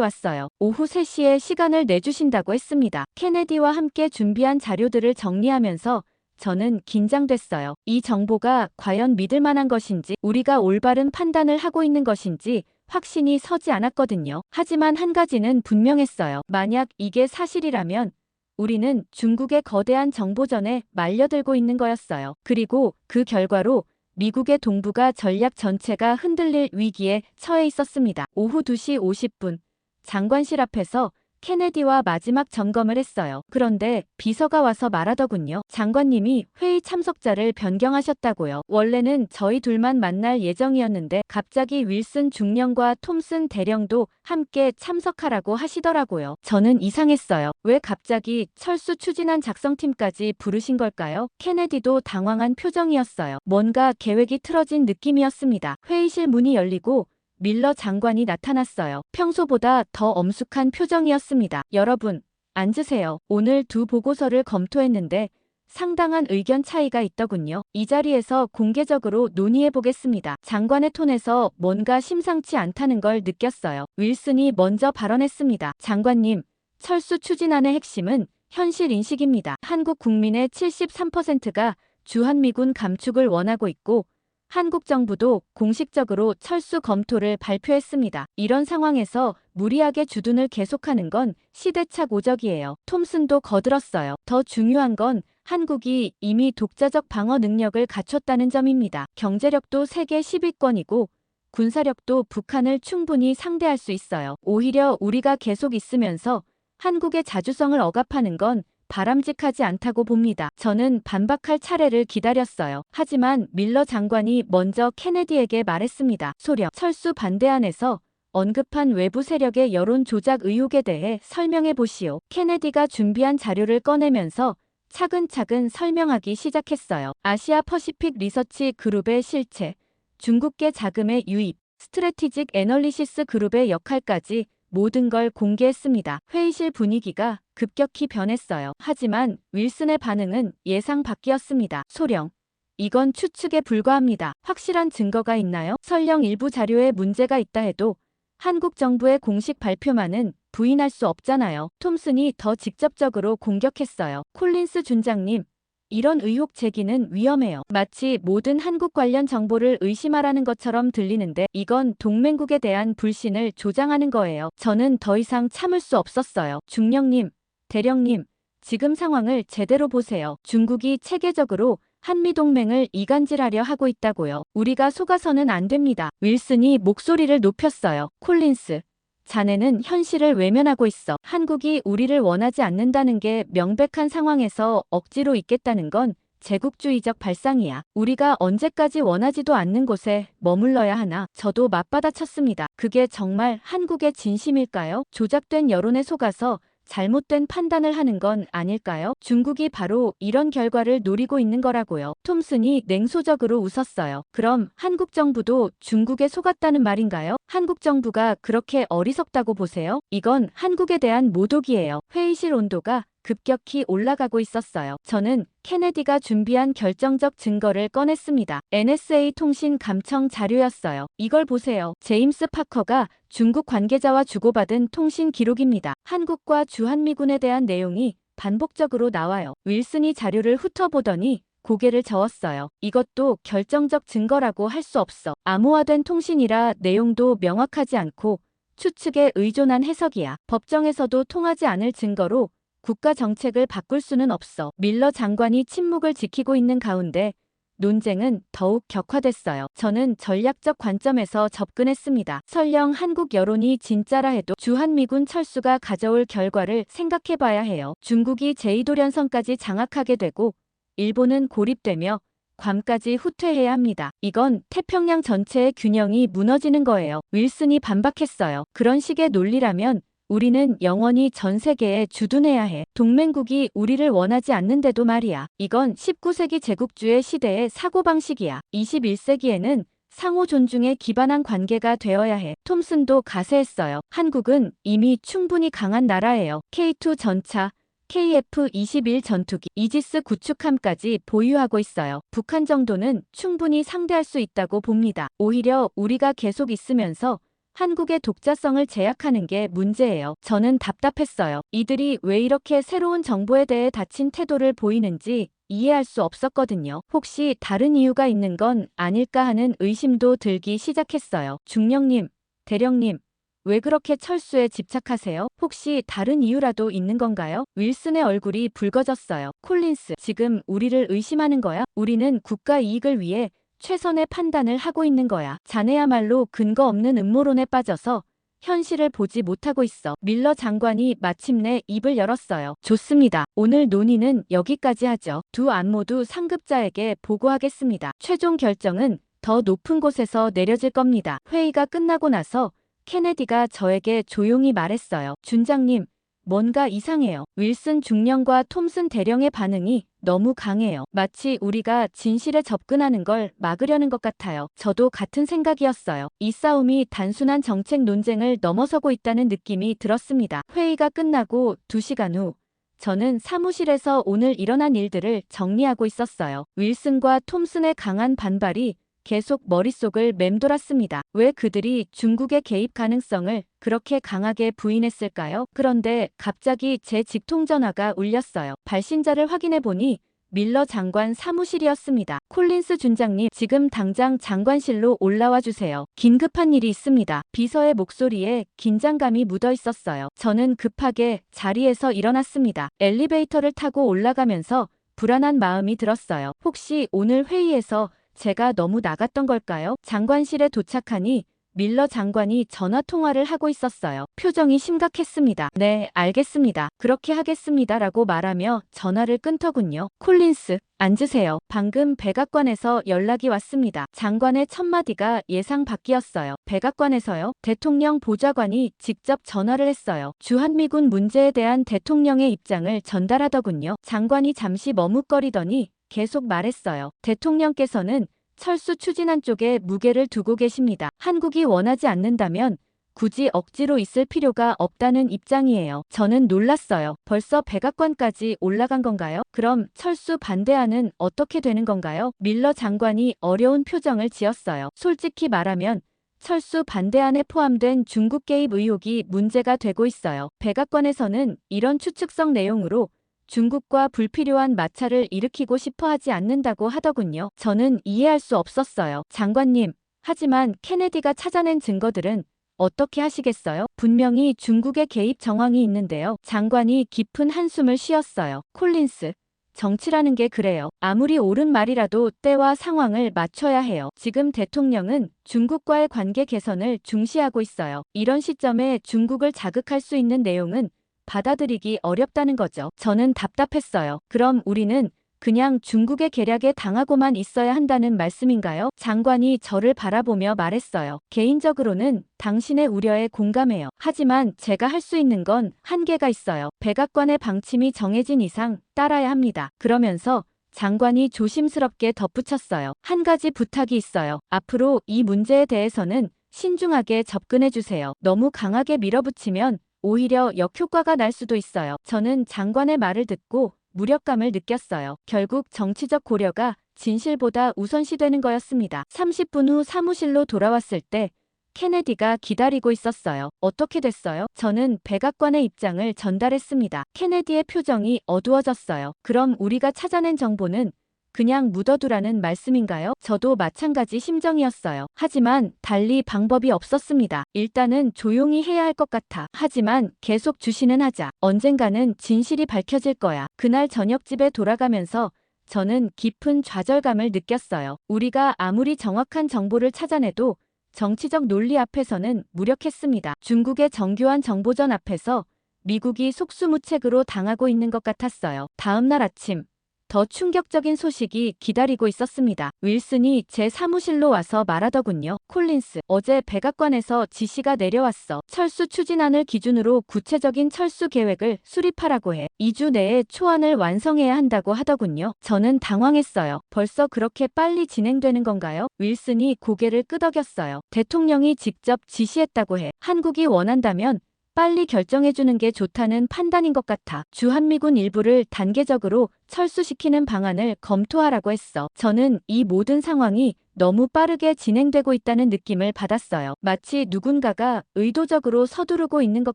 왔어요. 오후 3시에 시간을 내주신다고 했습니다. 케네디와 함께 준비한 자료들을 정리하면서 저는 긴장됐어요. 이 정보가 과연 믿을 만한 것인지, 우리가 올바른 판단을 하고 있는 것인지 확신이 서지 않았거든요. 하지만 한 가지는 분명했어요. 만약 이게 사실이라면 우리는 중국의 거대한 정보전에 말려들고 있는 거였어요. 그리고 그 결과로 미국의 동북아 전략 전체가 흔들릴 위기에 처해 있었습니다. 오후 2시 50분 장관실 앞에서 케네디와 마지막 점검을 했어요. 그런데 비서가 와서 말하더군요. 장관님이 회의 참석자를 변경하셨다고요. 원래는 저희 둘만 만날 예정이었는데 갑자기 윌슨 중령과 톰슨 대령도 함께 참석하라고 하시더라고요. 저는 이상했어요. 왜 갑자기 철수 추진안 작성팀까지 부르신 걸까요? 케네디도 당황한 표정이었어요. 뭔가 계획이 틀어진 느낌이었습니다. 회의실 문이 열리고 밀러 장관이 나타났어요. 평소보다 더 엄숙한 표정이었습니다. 여러분, 앉으세요. 오늘 두 보고서를 검토했는데 상당한 의견 차이가 있더군요. 이 자리에서 공개적으로 논의해보겠습니다. 장관의 톤에서 뭔가 심상치 않다는 걸 느꼈어요. 윌슨이 먼저 발언했습니다. 장관님, 철수 추진안의 핵심은 현실 인식입니다. 한국 국민의 73%가 주한미군 감축을 원하고 있고 한국 정부도 공식적으로 철수 검토를 발표했습니다. 이런 상황에서 무리하게 주둔을 계속하는 건 시대착 오적이에요. 톰슨도 거들었어요. 더 중요한 건 한국이 이미 독자적 방어 능력을 갖췄다는 점입니다. 경제력도 세계 10위권이고 군사력도 북한을 충분히 상대할 수 있어요. 오히려 우리가 계속 있으면서 한국의 자주성을 억압하는 건 바람직하지 않다고 봅니다. 저는 반박할 차례를 기다렸어요. 하지만 밀러 장관이 먼저 케네디에게 말했습니다. 소련 철수 반대안에서 언급한 외부 세력의 여론 조작 의혹에 대해 설명해 보시오. 케네디가 준비한 자료를 꺼내면서 차근차근 설명하기 시작했어요. 아시아 퍼시픽 리서치 그룹의 실체, 중국계 자금의 유입, 스트래티직 애널리시스 그룹의 역할까지 모든 걸 공개했습니다. 회의실 분위기가 급격히 변했어요. 하지만 윌슨의 반응은 예상 밖이었습니다. 소령, 이건 추측에 불과합니다. 확실한 증거가 있나요? 설령 일부 자료에 문제가 있다 해도 한국 정부의 공식 발표만은 부인할 수 없잖아요. 톰슨이 더 직접적으로 공격했어요. 콜린스 준장님, 이런 의혹 제기는 위험해요. 마치 모든 한국 관련 정보를 의심하라는 것처럼 들리는데 이건 동맹국에 대한 불신을 조장하는 거예요. 저는 더 이상 참을 수 없었어요. 중령님, 대령님, 지금 상황을 제대로 보세요. 중국이 체계적으로 한미동맹을 이간질하려 하고 있다고요. 우리가 속아서는 안 됩니다. 윌슨이 목소리를 높였어요. 콜린스, 자네는 현실을 외면하고 있어. 한국이 우리를 원하지 않는다는 게 명백한 상황에서 억지로 있겠다는 건 제국주의적 발상이야. 우리가 언제까지 원하지도 않는 곳에 머물러야 하나? 저도 맞받아쳤습니다. 그게 정말 한국의 진심일까요? 조작된 여론에 속아서 잘못된 판단을 하는 건 아닐까요? 중국이 바로 이런 결과를 노리고 있는 거라고요. 톰슨이 냉소적으로 웃었어요. 그럼 한국 정부도 중국에 속았다는 말인가요? 한국 정부가 그렇게 어리석다고 보세요? 이건 한국에 대한 모독이에요. 회의실 온도가 급격히 올라가고 있었어요. 저는 케네디가 준비한 결정적 증거를 꺼냈습니다. NSA 통신 감청 자료였어요. 이걸 보세요. 제임스 파커가 중국 관계자와 주고받은 통신 기록입니다. 한국과 주한미군에 대한 내용이 반복적으로 나와요. 윌슨이 자료를 훑어보더니 고개를 저었어요. 이것도 결정적 증거라고 할 수 없어. 암호화된 통신이라 내용도 명확하지 않고 추측에 의존한 해석이야. 법정에서도 통하지 않을 증거로 국가 정책을 바꿀 수는 없어. 밀러 장관이 침묵을 지키고 있는 가운데 논쟁은 더욱 격화됐어요. 저는 전략적 관점에서 접근했습니다. 설령 한국 여론이 진짜라 해도 주한미군 철수가 가져올 결과를 생각해봐야 해요. 중국이 제2도련성까지 장악하게 되고 일본은 고립되며 괌까지 후퇴해야 합니다. 이건 태평양 전체의 균형이 무너지는 거예요. 윌슨이 반박했어요. 그런 식의 논리라면 우리는 영원히 전 세계에 주둔해야 해. 동맹국이 우리를 원하지 않는데도 말이야. 이건 19세기 제국주의 시대의 사고방식이야. 21세기에는 상호 존중에 기반한 관계가 되어야 해. 톰슨도 가세했어요. 한국은 이미 충분히 강한 나라예요. K2 전차, KF-21 전투기, 이지스 구축함까지 보유하고 있어요. 북한 정도는 충분히 상대할 수 있다고 봅니다. 오히려 우리가 계속 있으면서 한국의 독자성을 제약하는 게 문제예요. 저는 답답했어요. 이들이 왜 이렇게 새로운 정보에 대해 닫힌 태도를 보이는지 이해할 수 없었거든요. 혹시 다른 이유가 있는 건 아닐까 하는 의심도 들기 시작했어요. 중령님, 대령님, 왜 그렇게 철수에 집착하세요? 혹시 다른 이유라도 있는 건가요? 윌슨의 얼굴이 붉어졌어요. 콜린스, 지금 우리를 의심하는 거야? 우리는 국가 이익을 위해 최선의 판단을 하고 있는 거야. 자네야말로 근거 없는 음모론에 빠져서 현실을 보지 못하고 있어. 밀러 장관이 마침내 입을 열었어요. 좋습니다. 오늘 논의는 여기까지 하죠. 두 안 모두 상급자에게 보고하겠습니다. 최종 결정은 더 높은 곳에서 내려질 겁니다. 회의가 끝나고 나서 케네디가 저에게 조용히 말했어요. 준장님, 뭔가 이상해요. 윌슨 중령과 톰슨 대령의 반응이 너무 강해요. 마치 우리가 진실에 접근하는 걸 막으려는 것 같아요. 저도 같은 생각이었어요. 이 싸움이 단순한 정책 논쟁을 넘어서고 있다는 느낌이 들었습니다. 회의가 끝나고 2시간 후 저는 사무실에서 오늘 일어난 일들을 정리하고 있었어요. 윌슨과 톰슨의 강한 반발이 계속 머릿속을 맴돌았습니다. 왜 그들이 중국의 개입 가능성을 그렇게 강하게 부인했을까요? 그런데 갑자기 제 직통전화가 울렸어요. 발신자를 확인해보니 밀러 장관 사무실이었습니다. 콜린스 준장님, 지금 당장 장관실로 올라와 주세요. 긴급한 일이 있습니다. 비서의 목소리에 긴장감이 묻어 있었어요. 저는 급하게 자리에서 일어났습니다. 엘리베이터를 타고 올라가면서 불안한 마음이 들었어요. 혹시 오늘 회의에서 제가 너무 나갔던 걸까요? 장관실에 도착하니 밀러 장관이 전화 통화를 하고 있었어요. 표정이 심각했습니다. 네, 알겠습니다. 그렇게 하겠습니다라고 말하며 전화를 끊더군요. 콜린스, 앉으세요. 방금 백악관에서 연락이 왔습니다. 장관의 첫마디가 예상 밖이었어요. 백악관에서요? 대통령 보좌관이 직접 전화를 했어요. 주한미군 문제에 대한 대통령의 입장을 전달하더군요. 장관이 잠시 머뭇거리더니 계속 말했어요. 대통령께서는 철수 추진안 쪽에 무게를 두고 계십니다. 한국이 원하지 않는다면 굳이 억지로 있을 필요가 없다는 입장이에요. 저는 놀랐어요. 벌써 백악관까지 올라간 건가요? 그럼 철수 반대안은 어떻게 되는 건가요? 밀러 장관이 어려운 표정을 지었어요. 솔직히 말하면 철수 반대안에 포함된 중국 개입 의혹이 문제가 되고 있어요. 백악관에서는 이런 추측성 내용으로 중국과 불필요한 마찰을 일으키고 싶어 하지 않는다고 하더군요. 저는 이해할 수 없었어요. 장관님, 하지만 케네디가 찾아낸 증거들은 어떻게 하시겠어요? 분명히 중국의 개입 정황이 있는데요. 장관이 깊은 한숨을 쉬었어요. 콜린스, 정치라는 게 그래요. 아무리 옳은 말이라도 때와 상황을 맞춰야 해요. 지금 대통령은 중국과의 관계 개선을 중시하고 있어요. 이런 시점에 중국을 자극할 수 있는 내용은 받아들이기 어렵다는 거죠. 저는 답답했어요. 그럼 우리는 그냥 중국의 계략에 당하고만 있어야 한다는 말씀인가요? 장관이 저를 바라보며 말했어요. 개인적으로는 당신의 우려에 공감해요. 하지만 제가 할 수 있는 건 한계가 있어요. 백악관의 방침이 정해진 이상 따라야 합니다. 그러면서 장관이 조심스럽게 덧붙였어요. 한 가지 부탁이 있어요. 앞으로 이 문제에 대해서는 신중하게 접근해 주세요. 너무 강하게 밀어붙이면 오히려 역효과가 날 수도 있어요. 저는 장관의 말을 듣고 무력감을 느꼈어요. 결국 정치적 고려가 진실보다 우선시되는 거였습니다. 30분 후 사무실로 돌아왔을 때 케네디가 기다리고 있었어요. 어떻게 됐어요? 저는 백악관의 입장을 전달했습니다. 케네디의 표정이 어두워졌어요. 그럼 우리가 찾아낸 정보는 그냥 묻어두라는 말씀인가요? 저도 마찬가지 심정이었어요. 하지만 달리 방법이 없었습니다. 일단은 조용히 해야 할 것 같아. 하지만 계속 주시는 하자. 언젠가는 진실이 밝혀질 거야. 그날 저녁 집에 돌아가면서 저는 깊은 좌절감을 느꼈어요. 우리가 아무리 정확한 정보를 찾아내도 정치적 논리 앞에서는 무력했습니다. 중국의 정교한 정보전 앞에서 미국이 속수무책으로 당하고 있는 것 같았어요. 다음 날 아침 더 충격적인 소식이 기다리고 있었습니다. 윌슨이 제 사무실로 와서 말하더군요. 콜린스, 어제 백악관에서 지시가 내려왔어. 철수 추진안을 기준으로 구체적인 철수 계획을 수립하라고 해. 2주 내에 초안을 완성해야 한다고 하더군요. 저는 당황했어요. 벌써 그렇게 빨리 진행되는 건가요? 윌슨이 고개를 끄덕였어요. 대통령이 직접 지시했다고 해. 한국이 원한다면 빨리 결정해주는 게 좋다는 판단인 것 같아. 주한미군 일부를 단계적으로 철수시키는 방안을 검토하라고 했어. 저는 이 모든 상황이 너무 빠르게 진행되고 있다는 느낌을 받았어요. 마치 누군가가 의도적으로 서두르고 있는 것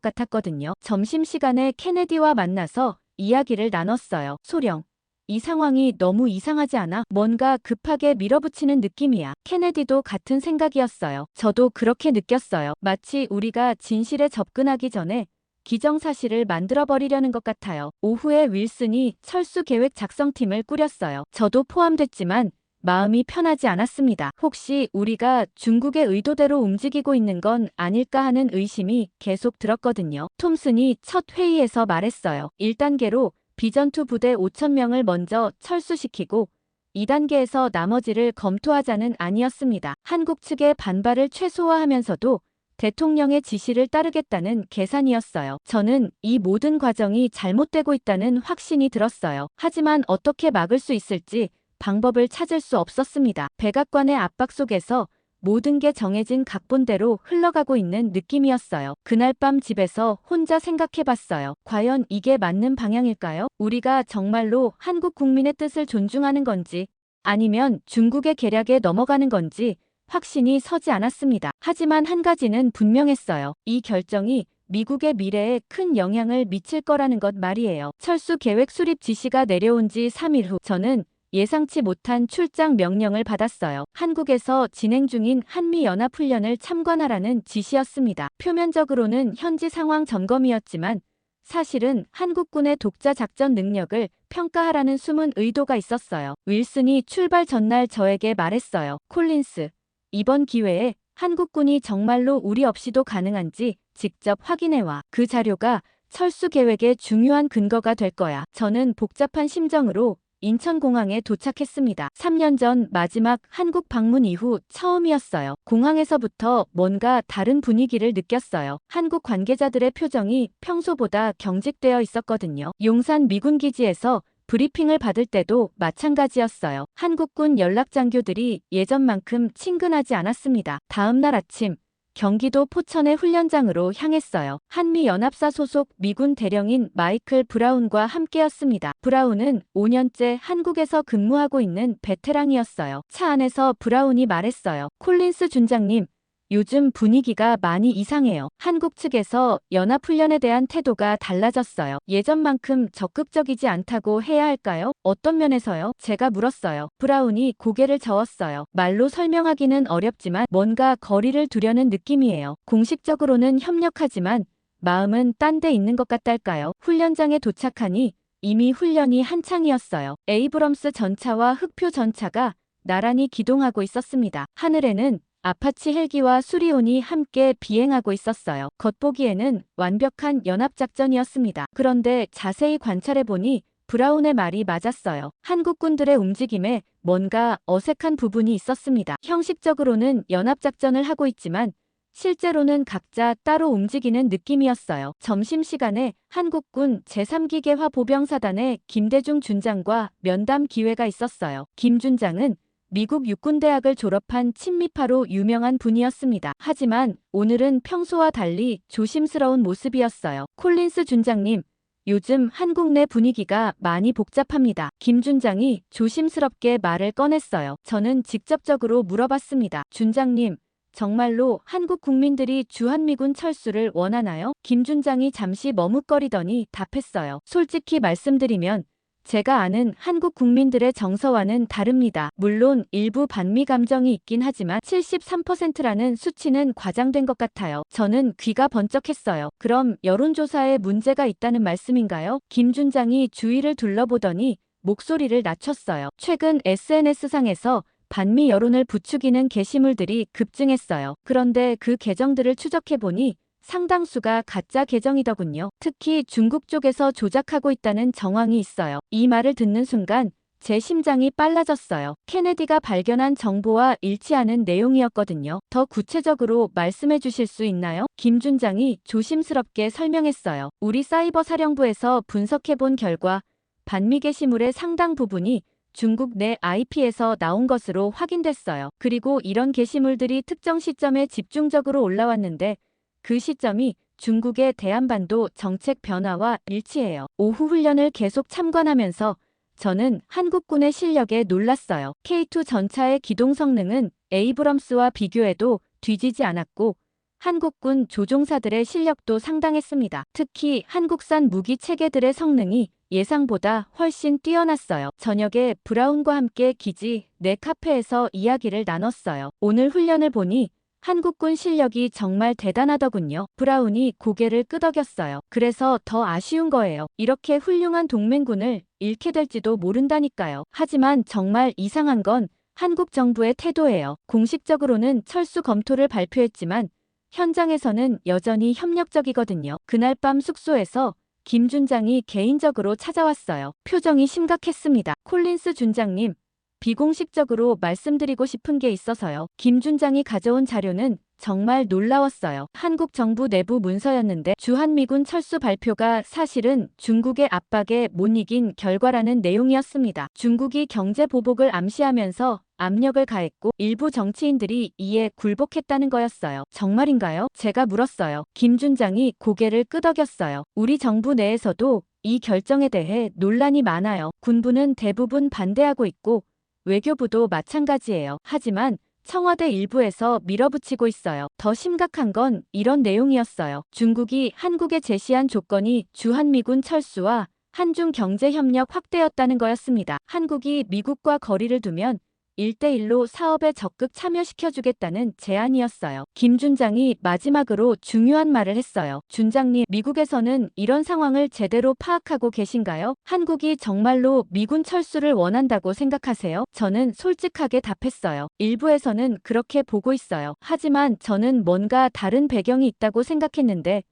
같았거든요. 점심시간에 케네디와 만나서 이야기를 나눴어요. 소령, 이 상황이 너무 이상하지 않아? 뭔가 급하게 밀어붙이는 느낌이야. 케네디도 같은 생각이었어요. 저도 그렇게 느꼈어요. 마치 우리가 진실에 접근하기 전에 기정사실을 만들어버리려는 것 같아요. 오후에 윌슨이 철수 계획 작성팀을 꾸렸어요. 저도 포함됐지만 마음이 편하지 않았습니다. 혹시 우리가 중국의 의도대로 움직이고 있는 건 아닐까 하는 의심이 계속 들었거든요. 톰슨이 첫 회의에서 말했어요. 1단계로 비전투 부대 5,000명을 먼저 철수시키고 2단계에서 나머지를 검토하자는 아니었습니다. 한국 측의 반발을 최소화하면서도 대통령의 지시를 따르겠다는 계산이었어요. 저는 이 모든 과정이 잘못되고 있다는 확신이 들었어요. 하지만 어떻게 막을 수 있을지 방법을 찾을 수 없었습니다. 백악관의 압박 속에서 모든 게 정해진 각본대로 흘러가고 있는 느낌이었어요. 그날 밤 집에서 혼자 생각해봤어요. 과연 이게 맞는 방향일까요? 우리가 정말로 한국 국민의 뜻을 존중하는 건지 아니면 중국의 계략에 넘어가는 건지 확신이 서지 않았습니다. 하지만 한 가지는 분명했어요. 이 결정이 미국의 미래에 큰 영향을 미칠 거라는 것 말이에요. 철수 계획 수립 지시가 내려온 지 3일 후 저는 예상치 못한 출장 명령을 받았어요. 한국에서 진행 중인 한미연합훈련을 참관하라는 지시였습니다. 표면적으로는 현지 상황 점검이었지만 사실은 한국군의 독자 작전 능력을 평가하라는 숨은 의도가 있었어요. 윌슨이 출발 전날 저에게 말했어요. 콜린스, 이번 기회에 한국군이 정말로 우리 없이도 가능한지 직접 확인해와. 그 자료가 철수 계획의 중요한 근거가 될 거야. 저는 복잡한 심정으로 인천공항에 도착했습니다. 3년 전 마지막 한국 방문 이후 처음이었어요. 공항에서부터 뭔가 다른 분위기를 느꼈어요. 한국 관계자들의 표정이 평소보다 경직되어 있었거든요. 용산 미군기지에서 브리핑을 받을 때도 마찬가지였어요. 한국군 연락장교들이 예전만큼 친근하지 않았습니다. 다음 날 아침 경기도 포천의 훈련장으로 향했어요. 한미연합사 소속 미군 대령인 마이클 브라운과 함께였습니다. 브라운은 5년째 한국에서 근무하고 있는 베테랑이었어요. 차 안에서 브라운이 말했어요. 콜린스 준장님, 요즘 분위기가 많이 이상해요. 한국 측에서 연합훈련에 대한 태도가 달라졌어요. 예전만큼 적극적이지 않다고 해야 할까요? 어떤 면에서요? 제가 물었어요. 브라운이 고개를 저었어요. 말로 설명하기는 어렵지만 뭔가 거리를 두려는 느낌이에요. 공식적으로는 협력하지만 마음은 딴 데 있는 것 같달까요? 훈련장에 도착하니 이미 훈련이 한창이었어요. 에이브럼스 전차와 흑표 전차가 나란히 기동하고 있었습니다. 하늘에는 아파치 헬기와 수리온이 함께 비행하고 있었어요. 겉보기에는 완벽한 연합작전이었습니다. 그런데 자세히 관찰해보니 브라운의 말이 맞았어요. 한국군들의 움직임에 뭔가 어색한 부분이 있었습니다. 형식적으로는 연합작전을 하고 있지만 실제로는 각자 따로 움직이는 느낌이었어요. 점심시간에 한국군 제3기계화 보병사단의 김대중 준장과 면담 기회가 있었어요. 김 준장은 미국 육군대학을 졸업한 친미파로 유명한 분이었습니다. 하지만 오늘은 평소와 달리 조심스러운 모습이었어요. 콜린스 준장님, 요즘 한국 내 분위기가 많이 복잡합니다. 김 준장이 조심스럽게 말을 꺼냈어요. 저는 직접적으로 물어봤습니다. 준장님, 정말로 한국 국민들이 주한미군 철수를 원하나요? 김 준장이 잠시 머뭇거리더니 답했어요. 솔직히 말씀드리면 제가 아는 한국 국민들의 정서와는 다릅니다. 물론 일부 반미 감정이 있긴 하지만 73%라는 수치는 과장된 것 같아요. 저는 귀가 번쩍했어요. 그럼 여론조사에 문제가 있다는 말씀인가요? 김 준장이 주위를 둘러보더니 목소리를 낮췄어요. 최근 SNS상에서 반미 여론을 부추기는 게시물들이 급증했어요. 그런데 그 계정들을 추적해보니 상당수가 가짜 계정이더군요. 특히 중국 쪽에서 조작하고 있다는 정황이 있어요. 이 말을 듣는 순간 제 심장이 빨라졌어요. 케네디가 발견한 정보와 일치하는 내용이었거든요. 더 구체적으로 말씀해 주실 수 있나요? 김 준장이 조심스럽게 설명했어요. 우리 사이버 사령부에서 분석해 본 결과 반미 게시물의 상당 부분이 중국 내 IP에서 나온 것으로 확인됐어요. 그리고 이런 게시물들이 특정 시점에 집중적으로 올라왔는데 그 시점이 중국의 대한반도 정책 변화와 일치해요. 오후 훈련을 계속 참관하면서 저는 한국군의 실력에 놀랐어요. K2 전차의 기동 성능은 에이브럼스와 비교해도 뒤지지 않았고 한국군 조종사들의 실력도 상당했습니다. 특히 한국산 무기 체계들의 성능이 예상보다 훨씬 뛰어났어요. 저녁에 브라운과 함께 기지 내 카페에서 이야기를 나눴어요. 오늘 훈련을 보니 한국군 실력이 정말 대단하더군요. 브라운이 고개를 끄덕였어요. 그래서 더 아쉬운 거예요. 이렇게 훌륭한 동맹군을 잃게 될지도 모른다니까요. 하지만 정말 이상한 건 한국 정부의 태도예요. 공식적으로는 철수 검토를 발표했지만 현장에서는 여전히 협력적이거든요. 그날 밤 숙소에서 김 준장이 개인적으로 찾아왔어요. 표정이 심각했습니다. 콜린스 준장님, 비공식적으로 말씀드리고 싶은 게 있어서요. 김 준장이 가져온 자료는 정말 놀라웠어요. 한국 정부 내부 문서였는데 주한미군 철수 발표가 사실은 중국의 압박에 못 이긴 결과라는 내용이었습니다. 중국이 경제 보복을 암시하면서 압력을 가했고 일부 정치인들이 이에 굴복했다는 거였어요. 정말인가요? 제가 물었어요. 김 준장이 고개를 끄덕였어요. 우리 정부 내에서도 이 결정에 대해 논란이 많아요. 군부는 대부분 반대하고 있고 외교부도 마찬가지예요. 하지만 청와대 일부에서 밀어붙이고 있어요. 더 심각한 건 이런 내용이었어요. 중국이 한국에 제시한 조건이 주한미군 철수와 한중 경제협력 확대였다는 거였습니다. 한국이 미국과 거리를 두면 1대1로 사업에 적극 참여시켜주겠다는 제안이었어요. 김 준장이 마지막으로 중요한 말을 했어요. 준장님, 미국에서는 이런 상황을 제대로 파악하고 계신가요? 한국이 정말로 미군 철수를 원한다고 생각하세요? 저는 솔직하게 답했어요. 일부에서는 그렇게 보고 있어요. 하지만 저는 뭔가 다른 배경이 있다고 생각했는데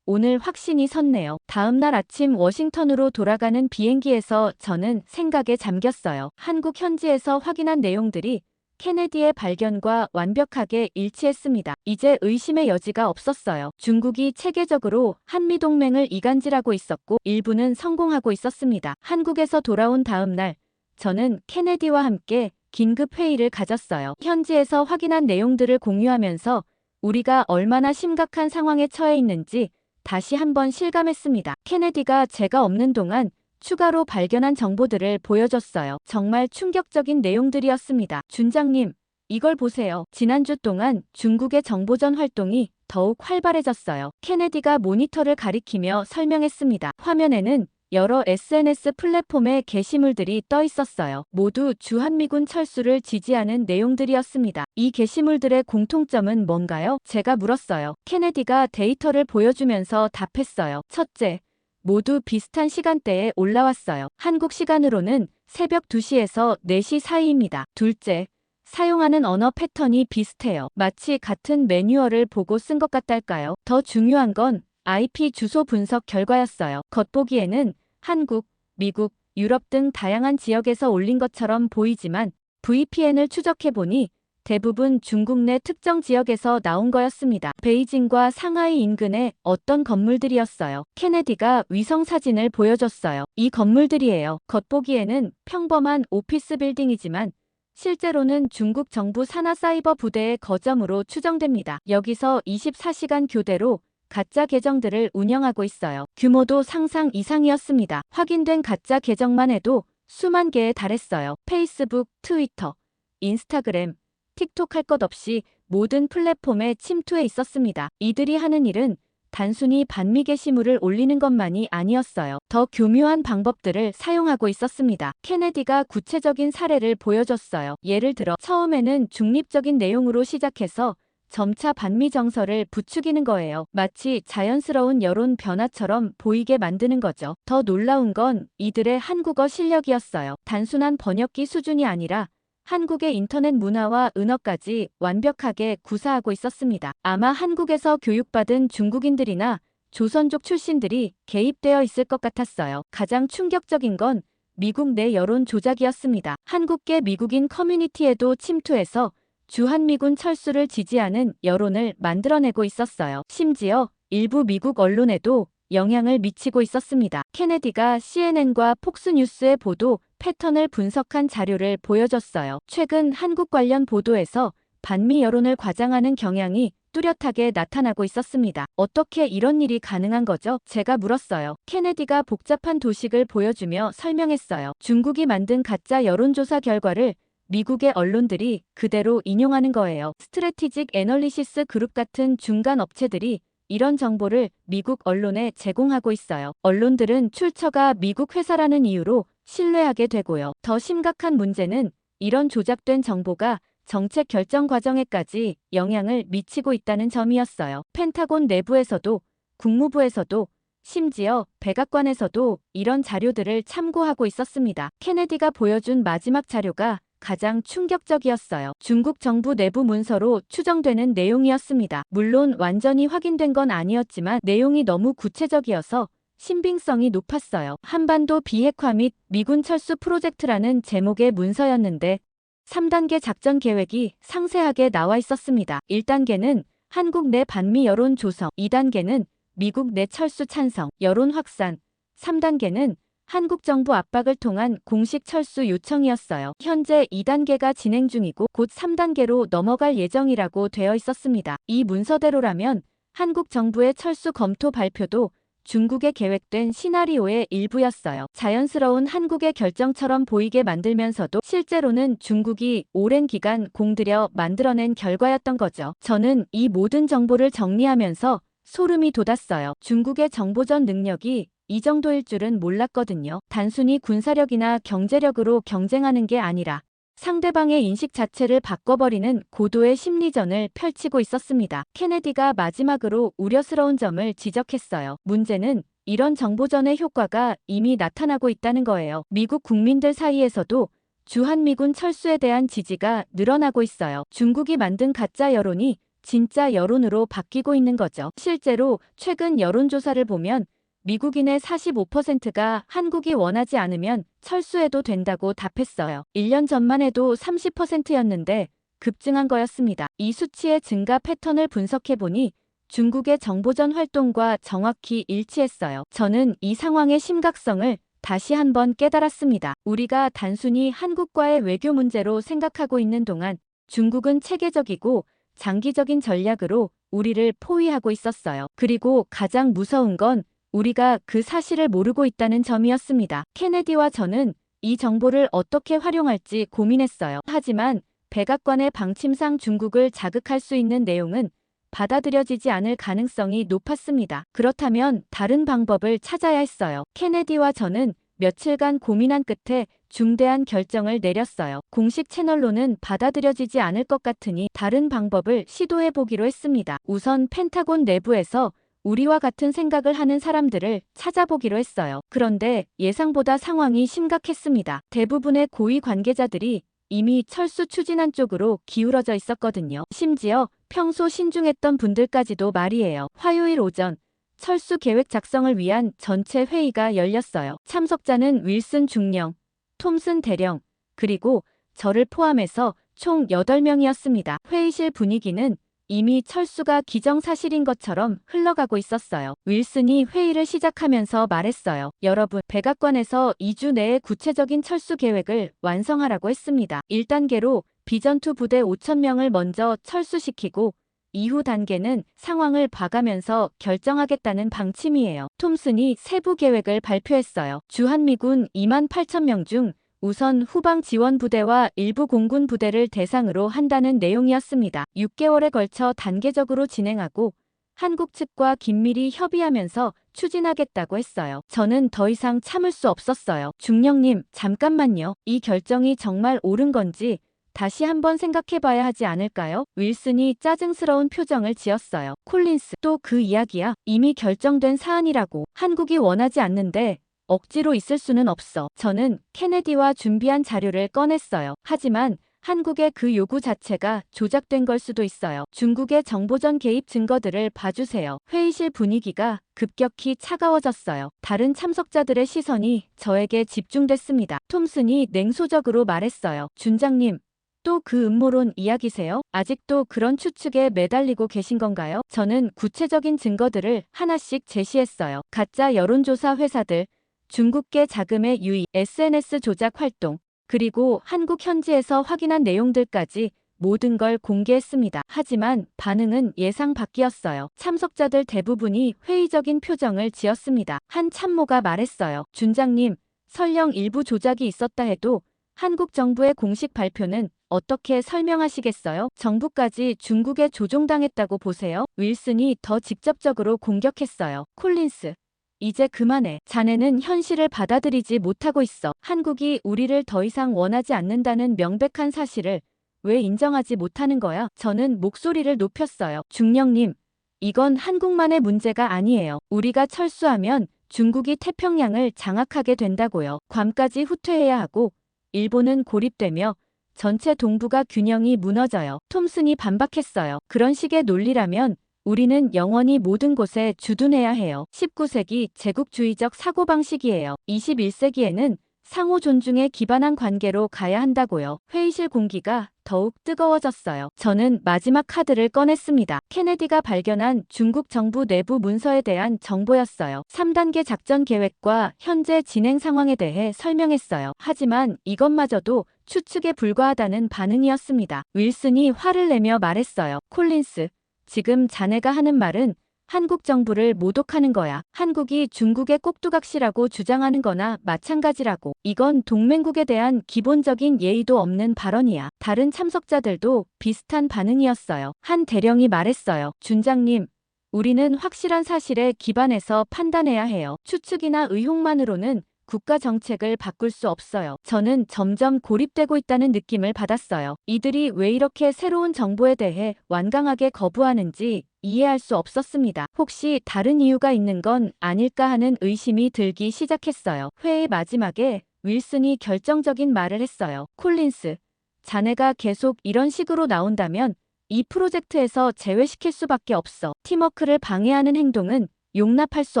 오늘 확신이 섰네요. 다음 날 아침 워싱턴으로 돌아가는 비행기에서 저는 생각에 잠겼어요. 한국 현지에서 확인한 내용들이 케네디의 발견과 완벽하게 일치했습니다. 이제 의심의 여지가 없었어요. 중국이 체계적으로 한미동맹을 이간질하고 있었고 일부는 성공하고 있었습니다. 한국에서 돌아온 다음 날 저는 케네디와 함께 긴급 회의를 가졌어요. 현지에서 확인한 내용들을 공유하면서 우리가 얼마나 심각한 상황에 처해 있는지 다시 한번 실감했습니다. 케네디가 제가 없는 동안 추가로 발견한 정보들을 보여줬어요. 정말 충격적인 내용들이었습니다. 준장님, 이걸 보세요. 지난주 동안 중국의 정보전 활동이 더욱 활발해졌어요. 케네디가 모니터를 가리키며 설명했습니다. 화면에는 여러 SNS 플랫폼의 게시물들이 떠 있었어요. 모두 주한미군 철수를 지지하는 내용들이었습니다. 이 게시물들의 공통점은 뭔가요? 제가 물었어요. 케네디가 데이터를 보여주면서 답했어요. 첫째, 모두 비슷한 시간대에 올라왔어요. 한국 시간으로는 새벽 2시에서 4시 사이입니다. 둘째, 사용하는 언어 패턴이 비슷해요. 마치 같은 매뉴얼을 보고 쓴 것 같달까요? 더 중요한 건 IP 주소 분석 결과였어요. 겉보기에는 한국, 미국, 유럽 등 다양한 지역에서 올린 것처럼 보이지만 VPN을 추적해보니 대부분 중국 내 특정 지역에서 나온 거였습니다. 베이징과 상하이 인근의 어떤 건물들이었어요. 케네디가 위성 사진을 보여줬어요. 이 건물들이에요. 겉보기에는 평범한 오피스 빌딩이지만 실제로는 중국 정부 산하 사이버 부대의 거점으로 추정됩니다. 여기서 24시간 교대로 가짜 계정들을 운영하고 있어요. 규모도 상상 이상이었습니다. 확인된 가짜 계정만 해도 수만 개에 달했어요. 페이스북, 트위터, 인스타그램, 틱톡 할 것 없이 모든 플랫폼에 침투해 있었습니다. 이들이 하는 일은 단순히 반미 게시물을 올리는 것만이 아니었어요. 더 교묘한 방법들을 사용하고 있었습니다. 케네디가 구체적인 사례를 보여줬어요. 예를 들어 처음에는 중립적인 내용으로 시작해서 점차 반미 정서를 부추기는 거예요. 마치 자연스러운 여론 변화처럼 보이게 만드는 거죠. 더 놀라운 건 이들의 한국어 실력이었어요. 단순한 번역기 수준이 아니라 한국의 인터넷 문화와 은어까지 완벽하게 구사하고 있었습니다. 아마 한국에서 교육받은 중국인들이나 조선족 출신들이 개입되어 있을 것 같았어요. 가장 충격적인 건 미국 내 여론 조작이었습니다. 한국계 미국인 커뮤니티에도 침투해서 주한미군 철수를 지지하는 여론을 만들어내고 있었어요. 심지어 일부 미국 언론에도 영향을 미치고 있었습니다. 케네디가 CNN과 폭스뉴스의 보도 패턴을 분석한 자료를 보여줬어요. 최근 한국 관련 보도에서 반미 여론을 과장하는 경향이 뚜렷하게 나타나고 있었습니다. 어떻게 이런 일이 가능한 거죠? 제가 물었어요. 케네디가 복잡한 도식을 보여주며 설명했어요. 중국이 만든 가짜 여론조사 결과를 미국의 언론들이 그대로 인용하는 거예요. 스트래티직 애널리시스 그룹 같은 중간 업체들이 이런 정보를 미국 언론에 제공하고 있어요. 언론들은 출처가 미국 회사라는 이유로 신뢰하게 되고요. 더 심각한 문제는 이런 조작된 정보가 정책 결정 과정에까지 영향을 미치고 있다는 점이었어요. 펜타곤 내부에서도 국무부에서도 심지어 백악관에서도 이런 자료들을 참고하고 있었습니다. 케네디가 보여준 마지막 자료가 가장 충격적이었어요. 중국 정부 내부 문서로 추정되는 내용이었습니다. 물론 완전히 확인된 건 아니었지만 내용이 너무 구체적이어서 신빙성이 높았어요. 한반도 비핵화 및 미군 철수 프로젝트라는 제목의 문서였는데 3단계 작전 계획이 상세하게 나와 있었습니다. 1단계는 한국 내 반미 여론 조성, 2단계는 미국 내 철수 찬성, 여론 확산, 3단계는 한국 정부 압박을 통한 공식 철수 요청이었어요. 현재 2단계가 진행 중이고 곧 3단계로 넘어갈 예정이라고 되어 있었습니다. 이 문서대로라면 한국 정부의 철수 검토 발표도 중국의 계획된 시나리오의 일부였어요. 자연스러운 한국의 결정처럼 보이게 만들면서도 실제로는 중국이 오랜 기간 공들여 만들어낸 결과였던 거죠. 저는 이 모든 정보를 정리하면서 소름이 돋았어요. 중국의 정보전 능력이 이 정도일 줄은 몰랐거든요. 단순히 군사력이나 경제력으로 경쟁하는 게 아니라 상대방의 인식 자체를 바꿔버리는 고도의 심리전을 펼치고 있었습니다. 케네디가 마지막으로 우려스러운 점을 지적했어요. 문제는 이런 정보전의 효과가 이미 나타나고 있다는 거예요. 미국 국민들 사이에서도 주한미군 철수에 대한 지지가 늘어나고 있어요. 중국이 만든 가짜 여론이 진짜 여론으로 바뀌고 있는 거죠. 실제로 최근 여론조사를 보면 미국인의 45%가 한국이 원하지 않으면 철수해도 된다고 답했어요. 1년 전만 해도 30%였는데 급증한 거였습니다. 이 수치의 증가 패턴을 분석해보니 중국의 정보전 활동과 정확히 일치했어요. 저는 이 상황의 심각성을 다시 한번 깨달았습니다. 우리가 단순히 한국과의 외교 문제로 생각하고 있는 동안 중국은 체계적이고 장기적인 전략으로 우리를 포위하고 있었어요. 그리고 가장 무서운 건 우리가 그 사실을 모르고 있다는 점이었습니다. 케네디와 저는 이 정보를 어떻게 활용할지 고민했어요. 하지만 백악관의 방침상 중국을 자극할 수 있는 내용은 받아들여지지 않을 가능성이 높았습니다. 그렇다면 다른 방법을 찾아야 했어요. 케네디와 저는 며칠간 고민한 끝에 중대한 결정을 내렸어요. 공식 채널로는 받아들여지지 않을 것 같으니 다른 방법을 시도해보기로 했습니다. 우선 펜타곤 내부에서 우리와 같은 생각을 하는 사람들을 찾아보기로 했어요. 그런데 예상보다 상황이 심각했습니다. 대부분의 고위 관계자들이 이미 철수 추진한 쪽으로 기울어져 있었거든요. 심지어 평소 신중했던 분들까지도 말이에요. 화요일 오전 철수 계획 작성을 위한 전체 회의가 열렸어요. 참석자는 윌슨 중령, 톰슨 대령, 그리고 저를 포함해서 총 8명이었습니다. 회의실 분위기는 이미 철수가 기정사실인 것처럼 흘러가고 있었어요. 윌슨이 회의를 시작하면서 말했어요. 여러분, 백악관에서 2주 내에 구체적인 철수 계획을 완성하라고 했습니다. 1단계로 비전투 부대 5,000명을 먼저 철수시키고 이후 단계는 상황을 봐가면서 결정하겠다는 방침이에요. 톰슨이 세부 계획을 발표했어요. 주한미군 28,000명 중 우선 후방 지원 부대와 일부 공군 부대를 대상으로 한다는 내용이었습니다. 6개월에 걸쳐 단계적으로 진행하고 한국 측과 긴밀히 협의하면서 추진하겠다고 했어요. 저는 더 이상 참을 수 없었어요. 중령님, 잠깐만요. 이 결정이 정말 옳은 건지 다시 한번 생각해봐야 하지 않을까요? 윌슨이 짜증스러운 표정을 지었어요. 콜린스, 또 그 이야기야. 이미 결정된 사안이라고. 한국이 원하지 않는데 억지로 있을 수는 없어. 저는 케네디와 준비한 자료를 꺼냈어요. 하지만 한국의 그 요구 자체가 조작된 걸 수도 있어요. 중국의 정보전 개입 증거들을 봐주세요. 회의실 분위기가 급격히 차가워졌어요. 다른 참석자들의 시선이 저에게 집중됐습니다. 톰슨이 냉소적으로 말했어요. 준장님, 또 그 음모론 이야기세요? 아직도 그런 추측에 매달리고 계신 건가요? 저는 구체적인 증거들을 하나씩 제시했어요. 가짜 여론조사 회사들, 중국계 자금의 유입, SNS 조작 활동, 그리고 한국 현지에서 확인한 내용들까지 모든 걸 공개했습니다. 하지만 반응은 예상 밖이었어요. 참석자들 대부분이 회의적인 표정을 지었습니다. 한 참모가 말했어요. 준장님, 설령 일부 조작이 있었다 해도 한국 정부의 공식 발표는 어떻게 설명하시겠어요? 정부까지 중국에 조종당했다고 보세요? 윌슨이 더 직접적으로 공격했어요. 콜린스, 이제 그만해. 자네는 현실을 받아들이지 못하고 있어. 한국이 우리를 더 이상 원하지 않는다는 명백한 사실을 왜 인정하지 못하는 거야? 저는 목소리를 높였어요. 중령님, 이건 한국만의 문제가 아니에요. 우리가 철수하면 중국이 태평양을 장악하게 된다고요. 괌까지 후퇴해야 하고 일본은 고립되며 전체 동북아 균형이 무너져요. 톰슨이 반박했어요. 그런 식의 논리라면 우리는 영원히 모든 곳에 주둔해야 해요. 19세기 제국주의적 사고방식이에요. 21세기에는 상호 존중에 기반한 관계로 가야 한다고요. 회의실 공기가 더욱 뜨거워졌어요. 저는 마지막 카드를 꺼냈습니다. 케네디가 발견한 중국 정부 내부 문서에 대한 정보였어요. 3단계 작전 계획과 현재 진행 상황에 대해 설명했어요. 하지만 이것마저도 추측에 불과하다는 반응이었습니다. 윌슨이 화를 내며 말했어요. 콜린스, 지금 자네가 하는 말은 한국 정부를 모독하는 거야. 한국이 중국의 꼭두각시라고 주장하는 거나 마찬가지라고. 이건 동맹국에 대한 기본적인 예의도 없는 발언이야. 다른 참석자들도 비슷한 반응이었어요. 한 대령이 말했어요. 준장님, 우리는 확실한 사실에 기반해서 판단해야 해요. 추측이나 의혹만으로는 국가 정책을 바꿀 수 없어요. 저는 점점 고립되고 있다는 느낌을 받았어요. 이들이 왜 이렇게 새로운 정보에 대해 완강하게 거부하는지 이해할 수 없었습니다. 혹시 다른 이유가 있는 건 아닐까 하는 의심이 들기 시작했어요. 회의 마지막에 윌슨이 결정적인 말을 했어요. 콜린스, 자네가 계속 이런 식으로 나온다면 이 프로젝트에서 제외시킬 수밖에 없어. 팀워크를 방해하는 행동은 용납할 수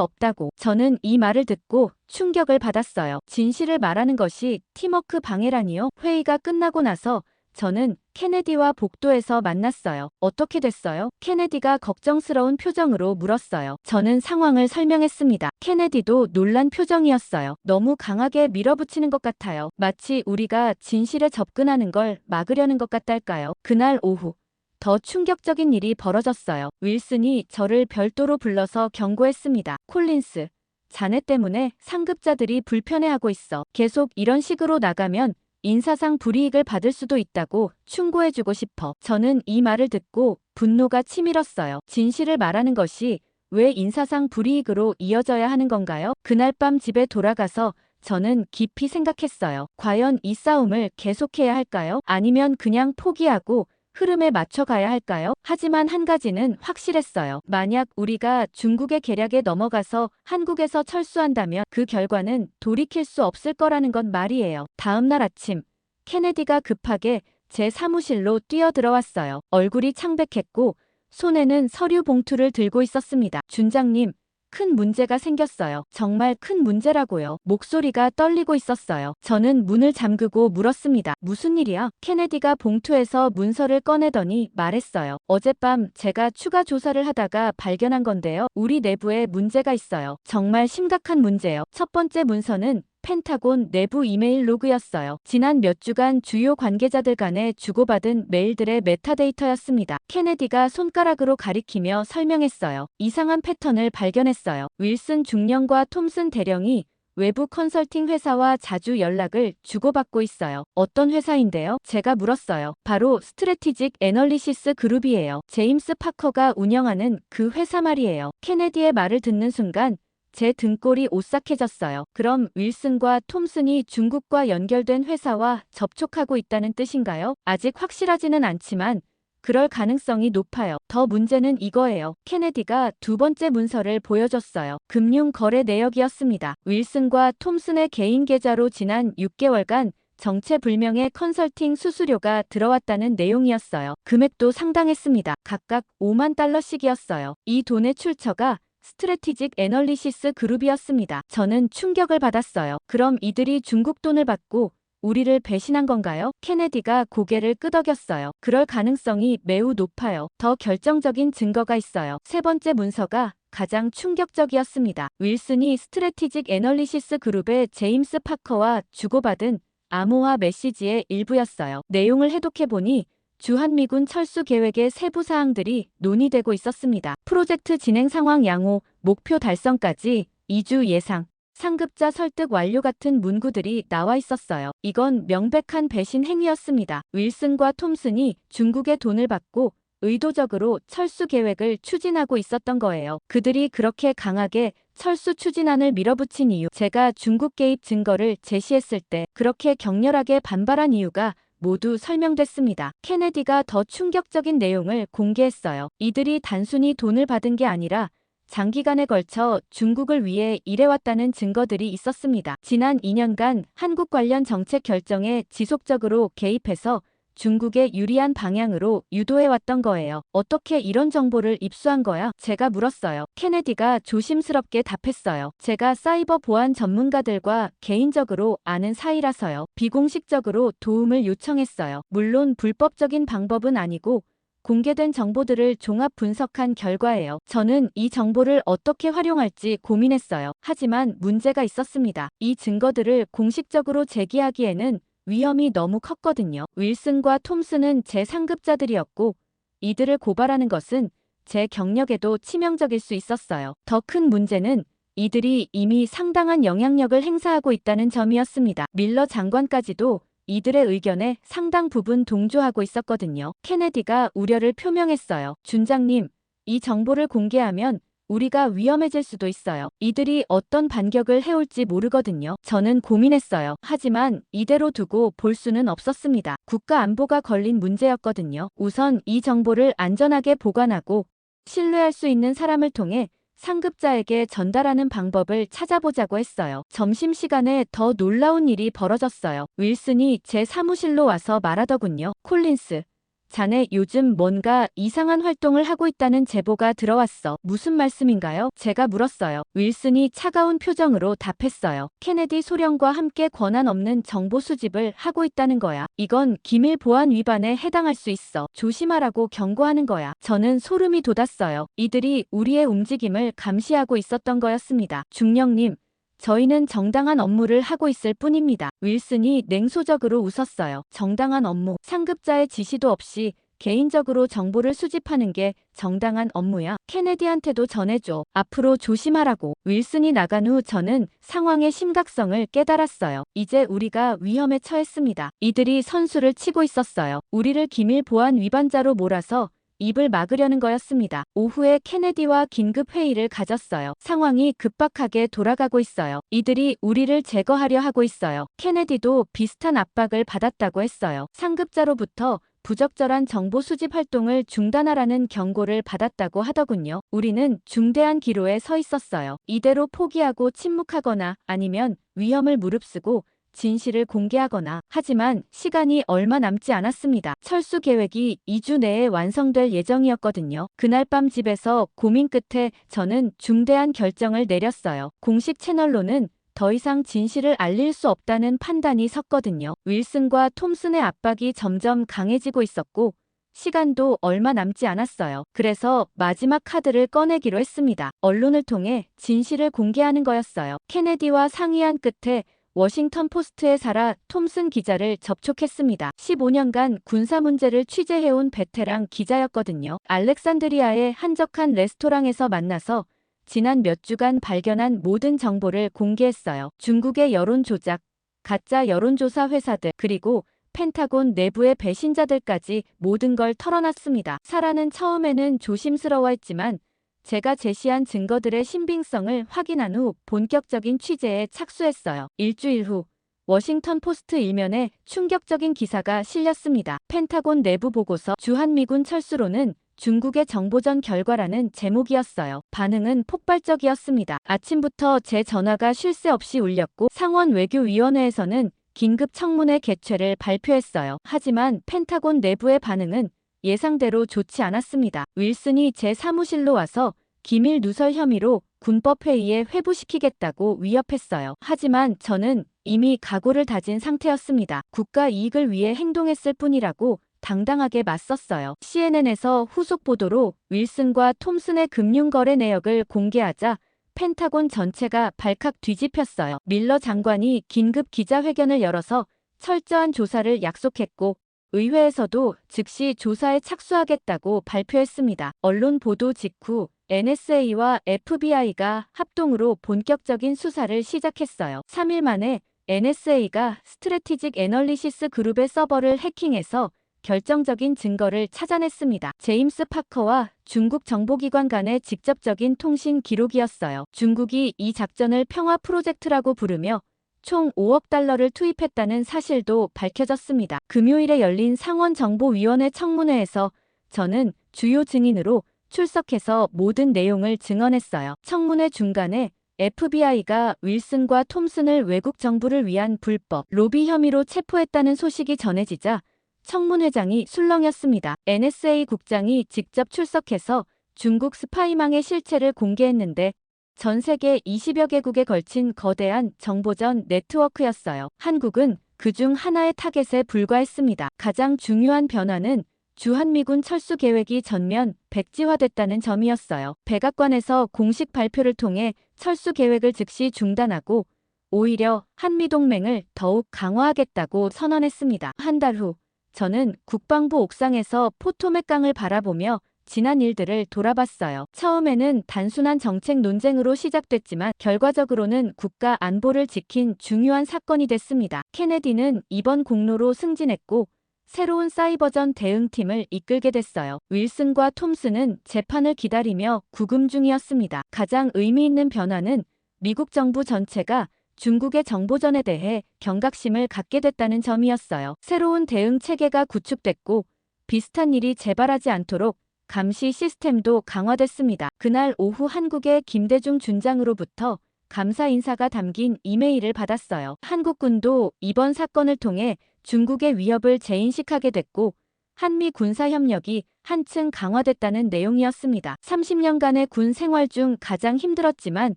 없다고. 저는 이 말을 듣고 충격을 받았어요. 진실을 말하는 것이 팀워크 방해라니요? 회의가 끝나고 나서 저는 케네디와 복도에서 만났어요. 어떻게 됐어요? 케네디가 걱정스러운 표정으로 물었어요. 저는 상황을 설명했습니다. 케네디도 놀란 표정이었어요. 너무 강하게 밀어붙이는 것 같아요. 마치 우리가 진실에 접근하는 걸 막으려는 것 같달까요? 그날 오후 더 충격적인 일이 벌어졌어요. 윌슨이 저를 별도로 불러서 경고했습니다. 콜린스, 자네 때문에 상급자들이 불편해하고 있어. 계속 이런 식으로 나가면 인사상 불이익을 받을 수도 있다고 충고해주고 싶어. 저는 이 말을 듣고 분노가 치밀었어요. 진실을 말하는 것이 왜 인사상 불이익으로 이어져야 하는 건가요? 그날 밤 집에 돌아가서 저는 깊이 생각했어요. 과연 이 싸움을 계속해야 할까요? 아니면 그냥 포기하고 흐름에 맞춰가야 할까요? 하지만 한 가지는 확실했어요. 만약 우리가 중국의 계략에 넘어가서 한국에서 철수한다면 그 결과는 돌이킬 수 없을 거라는 건 말이에요. 다음 날 아침, 케네디가 급하게 제 사무실로 뛰어들어왔어요. 얼굴이 창백했고 손에는 서류 봉투를 들고 있었습니다. 준장님, 큰 문제가 생겼어요. 정말 큰 문제라고요. 목소리가 떨리고 있었어요. 저는 문을 잠그고 물었습니다. 무슨 일이야? 케네디가 봉투에서 문서를 꺼내더니 말했어요. 어젯밤 제가 추가 조사를 하다가 발견한 건데요. 우리 내부에 문제가 있어요. 정말 심각한 문제요. 첫 번째 문서는 펜타곤 내부 이메일 로그였어요. 지난 몇 주간 주요 관계자들 간에 주고받은 메일들의 메타데이터였습니다. 케네디가 손가락으로 가리키며 설명했어요. 이상한 패턴을 발견했어요. 윌슨 중령과 톰슨 대령이 외부 컨설팅 회사와 자주 연락을 주고받고 있어요. 어떤 회사인데요? 제가 물었어요. 바로 스트래티직 애널리시스 그룹이에요. 제임스 파커가 운영하는 그 회사 말이에요. 케네디의 말을 듣는 순간 제 등골이 오싹해졌어요. 그럼 윌슨과 톰슨이 중국과 연결된 회사와 접촉하고 있다는 뜻인가요? 아직 확실하지는 않지만 그럴 가능성이 높아요. 더 문제는 이거예요. 케네디가 두 번째 문서를 보여줬어요. 금융 거래 내역이었습니다. 윌슨과 톰슨의 개인 계좌로 지난 6개월간 정체불명의 컨설팅 수수료가 들어왔다는 내용이었어요. 금액도 상당했습니다. 각각 5만 달러씩이었어요. 이 돈의 출처가 스트래티직 애널리시스 그룹이었습니다. 저는 충격을 받았어요. 그럼 이들이 중국 돈을 받고 우리를 배신한 건가요? 케네디가 고개를 끄덕였어요. 그럴 가능성이 매우 높아요. 더 결정적인 증거가 있어요. 세 번째 문서가 가장 충격적이었습니다. 윌슨이 스트래티직 애널리시스 그룹의 제임스 파커와 주고받은 암호화 메시지의 일부였어요. 내용을 해독해보니 주한미군 철수 계획의 세부 사항들이 논의되고 있었습니다. 프로젝트 진행 상황 양호, 목표 달성까지 2주 예상, 상급자 설득 완료 같은 문구들이 나와 있었어요. 이건 명백한 배신 행위였습니다. 윌슨과 톰슨이 중국의 돈을 받고 의도적으로 철수 계획을 추진하고 있었던 거예요. 그들이 그렇게 강하게 철수 추진안을 밀어붙인 이유, 제가 중국 개입 증거를 제시했을 때 그렇게 격렬하게 반발한 이유가 모두 설명됐습니다. 케네디가 더 충격적인 내용을 공개했어요. 이들이 단순히 돈을 받은 게 아니라 장기간에 걸쳐 중국을 위해 일해왔다는 증거들이 있었습니다. 지난 2년간 한국 관련 정책 결정에 지속적으로 개입해서 중국에 유리한 방향으로 유도해왔던 거예요. 어떻게 이런 정보를 입수한 거야? 제가 물었어요. 케네디가 조심스럽게 답했어요. 제가 사이버 보안 전문가들과 개인적으로 아는 사이라서요. 비공식적으로 도움을 요청했어요. 물론 불법적인 방법은 아니고 공개된 정보들을 종합 분석한 결과예요. 저는 이 정보를 어떻게 활용할지 고민했어요. 하지만 문제가 있었습니다. 이 증거들을 공식적으로 제기하기에는 위험이 너무 컸거든요. 윌슨과 톰슨은 제 상급자들이었고 이들을 고발하는 것은 제 경력에도 치명적일 수 있었어요. 더 큰 문제는 이들이 이미 상당한 영향력을 행사하고 있다는 점이었습니다. 밀러 장관까지도 이들의 의견에 상당 부분 동조하고 있었거든요. 케네디가 우려를 표명했어요. 준장님, 이 정보를 공개하면 우리가 위험해질 수도 있어요. 이들이 어떤 반격을 해올지 모르거든요. 저는 고민했어요. 하지만 이대로 두고 볼 수는 없었습니다. 국가 안보가 걸린 문제였거든요. 우선 이 정보를 안전하게 보관하고 신뢰할 수 있는 사람을 통해 상급자에게 전달하는 방법을 찾아보자고 했어요. 점심시간에 더 놀라운 일이 벌어졌어요. 윌슨이 제 사무실로 와서 말하더군요. 콜린스, 자네 요즘 뭔가 이상한 활동을 하고 있다는 제보가 들어왔어. 무슨 말씀인가요? 제가 물었어요. 윌슨이 차가운 표정으로 답했어요. 케네디 소령과 함께 권한 없는 정보 수집을 하고 있다는 거야. 이건 기밀 보안 위반에 해당할 수 있어. 조심하라고 경고하는 거야. 저는 소름이 돋았어요. 이들이 우리의 움직임을 감시하고 있었던 거였습니다. 중령님, 저희는 정당한 업무를 하고 있을 뿐입니다. 윌슨이 냉소적으로 웃었어요. 정당한 업무, 상급자의 지시도 없이 개인적으로 정보를 수집하는 게 정당한 업무야. 케네디한테도 전해줘. 앞으로 조심하라고. 윌슨이 나간 후 저는 상황의 심각성을 깨달았어요. 이제 우리가 위험에 처했습니다. 이들이 선수를 치고 있었어요. 우리를 기밀 보안 위반자로 몰아서 입을 막으려는 거였습니다. 오후에 케네디와 긴급 회의를 가졌어요. 상황이 급박하게 돌아가고 있어요. 이들이 우리를 제거하려 하고 있어요. 케네디도 비슷한 압박을 받았다고 했어요. 상급자로부터 부적절한 정보 수집 활동을 중단하라는 경고를 받았다고 하더군요. 우리는 중대한 기로에 서 있었어요. 이대로 포기하고 침묵하거나 아니면 위험을 무릅쓰고 진실을 공개하거나 하지만 시간이 얼마 남지 않았습니다. 철수 계획이 2주 내에 완성될 예정이었거든요. 그날 밤 집에서 고민 끝에 저는 중대한 결정을 내렸어요. 공식 채널로는 더 이상 진실을 알릴 수 없다는 판단이 섰거든요. 윌슨과 톰슨의 압박이 점점 강해지고 있었고 시간도 얼마 남지 않았어요. 그래서 마지막 카드를 꺼내기로 했습니다. 언론을 통해 진실을 공개하는 거였어요. 케네디와 상의한 끝에 워싱턴 포스트의 사라 톰슨 기자를 접촉했습니다. 15년간 군사 문제를 취재해온 베테랑 기자였거든요. 알렉산드리아의 한적한 레스토랑에서 만나서 지난 몇 주간 발견한 모든 정보를 공개했어요. 중국의 여론 조작, 가짜 여론조사 회사들, 그리고 펜타곤 내부의 배신자들까지 모든 걸 털어놨습니다. 사라는 처음에는 조심스러워했지만 제가 제시한 증거들의 신빙성을 확인한 후 본격적인 취재에 착수했어요. 일주일 후 워싱턴 포스트 일면에 충격적인 기사가 실렸습니다. 펜타곤 내부 보고서 주한미군 철수로는 중국의 정보전 결과라는 제목이었어요. 반응은 폭발적이었습니다. 아침부터 제 전화가 쉴 새 없이 울렸고 상원 외교위원회에서는 긴급 청문회 개최를 발표했어요. 하지만 펜타곤 내부의 반응은 예상대로 좋지 않았습니다. 윌슨이 제 사무실로 와서 기밀 누설 혐의로 군법회의에 회부시키겠다고 위협했어요. 하지만 저는 이미 각오를 다진 상태였습니다. 국가 이익을 위해 행동했을 뿐이라고 당당하게 맞섰어요. CNN에서 후속 보도로 윌슨과 톰슨의 금융거래 내역을 공개하자 펜타곤 전체가 발칵 뒤집혔어요. 밀러 장관이 긴급 기자회견을 열어서 철저한 조사를 약속했고 의회에서도 즉시 조사에 착수하겠다고 발표했습니다. 언론 보도 직후 NSA와 FBI가 합동으로 본격적인 수사를 시작했어요. 3일 만에 NSA가 스트래티직 애널리시스 그룹의 서버를 해킹해서 결정적인 증거를 찾아냈습니다. 제임스 파커와 중국 정보기관 간의 직접적인 통신 기록이었어요. 중국이 이 작전을 평화 프로젝트라고 부르며 총 5억 달러를 투입했다는 사실도 밝혀졌습니다. 금요일에 열린 상원정보위원회 청문회에서 저는 주요 증인으로 출석해서 모든 내용을 증언했어요. 청문회 중간에 FBI가 윌슨과 톰슨을 외국 정부를 위한 불법 로비 혐의로 체포했다는 소식이 전해지자 청문회장이 술렁였습니다. NSA 국장이 직접 출석해서 중국 스파이망의 실체를 공개했는데 전 세계 20여 개국에 걸친 거대한 정보전 네트워크였어요. 한국은 그중 하나의 타겟에 불과했습니다. 가장 중요한 변화는 주한미군 철수 계획이 전면 백지화됐다는 점이었어요. 백악관에서 공식 발표를 통해 철수 계획을 즉시 중단하고 오히려 한미동맹을 더욱 강화하겠다고 선언했습니다. 한 달 후 저는 국방부 옥상에서 포토맥 강을 바라보며 지난 일들을 돌아봤어요. 처음에는 단순한 정책 논쟁으로 시작됐지만 결과적으로는 국가 안보를 지킨 중요한 사건이 됐습니다. 케네디는 이번 공로로 승진했고 새로운 사이버전 대응팀을 이끌게 됐어요. 윌슨과 톰슨은 재판을 기다리며 구금 중이었습니다. 가장 의미 있는 변화는 미국 정부 전체가 중국의 정보전에 대해 경각심을 갖게 됐다는 점이었어요. 새로운 대응 체계가 구축됐고 비슷한 일이 재발하지 않도록 감시 시스템도 강화됐습니다. 그날 오후 한국의 김대중 준장으로부터 감사 인사가 담긴 이메일을 받았어요. 한국군도 이번 사건을 통해 중국의 위협을 재인식하게 됐고 한미 군사협력이 한층 강화됐다는 내용이었습니다. 30년간의 군 생활 중 가장 힘들었지만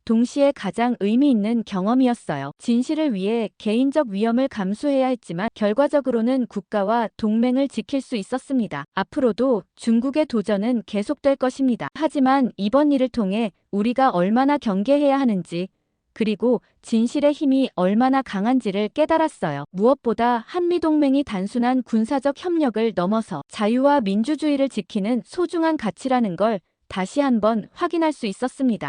동시에 가장 의미 있는 경험이었어요. 진실을 위해 개인적 위험을 감수해야 했지만 결과적으로는 국가와 동맹을 지킬 수 있었습니다. 앞으로도 중국의 도전은 계속될 것입니다. 하지만 이번 일을 통해 우리가 얼마나 경계해야 하는지 그리고 진실의 힘이 얼마나 강한지를 깨달았어요. 무엇보다 한미동맹이 단순한 군사적 협력을 넘어서 자유와 민주주의를 지키는 소중한 가치라는 걸 다시 한번 확인할 수 있었습니다.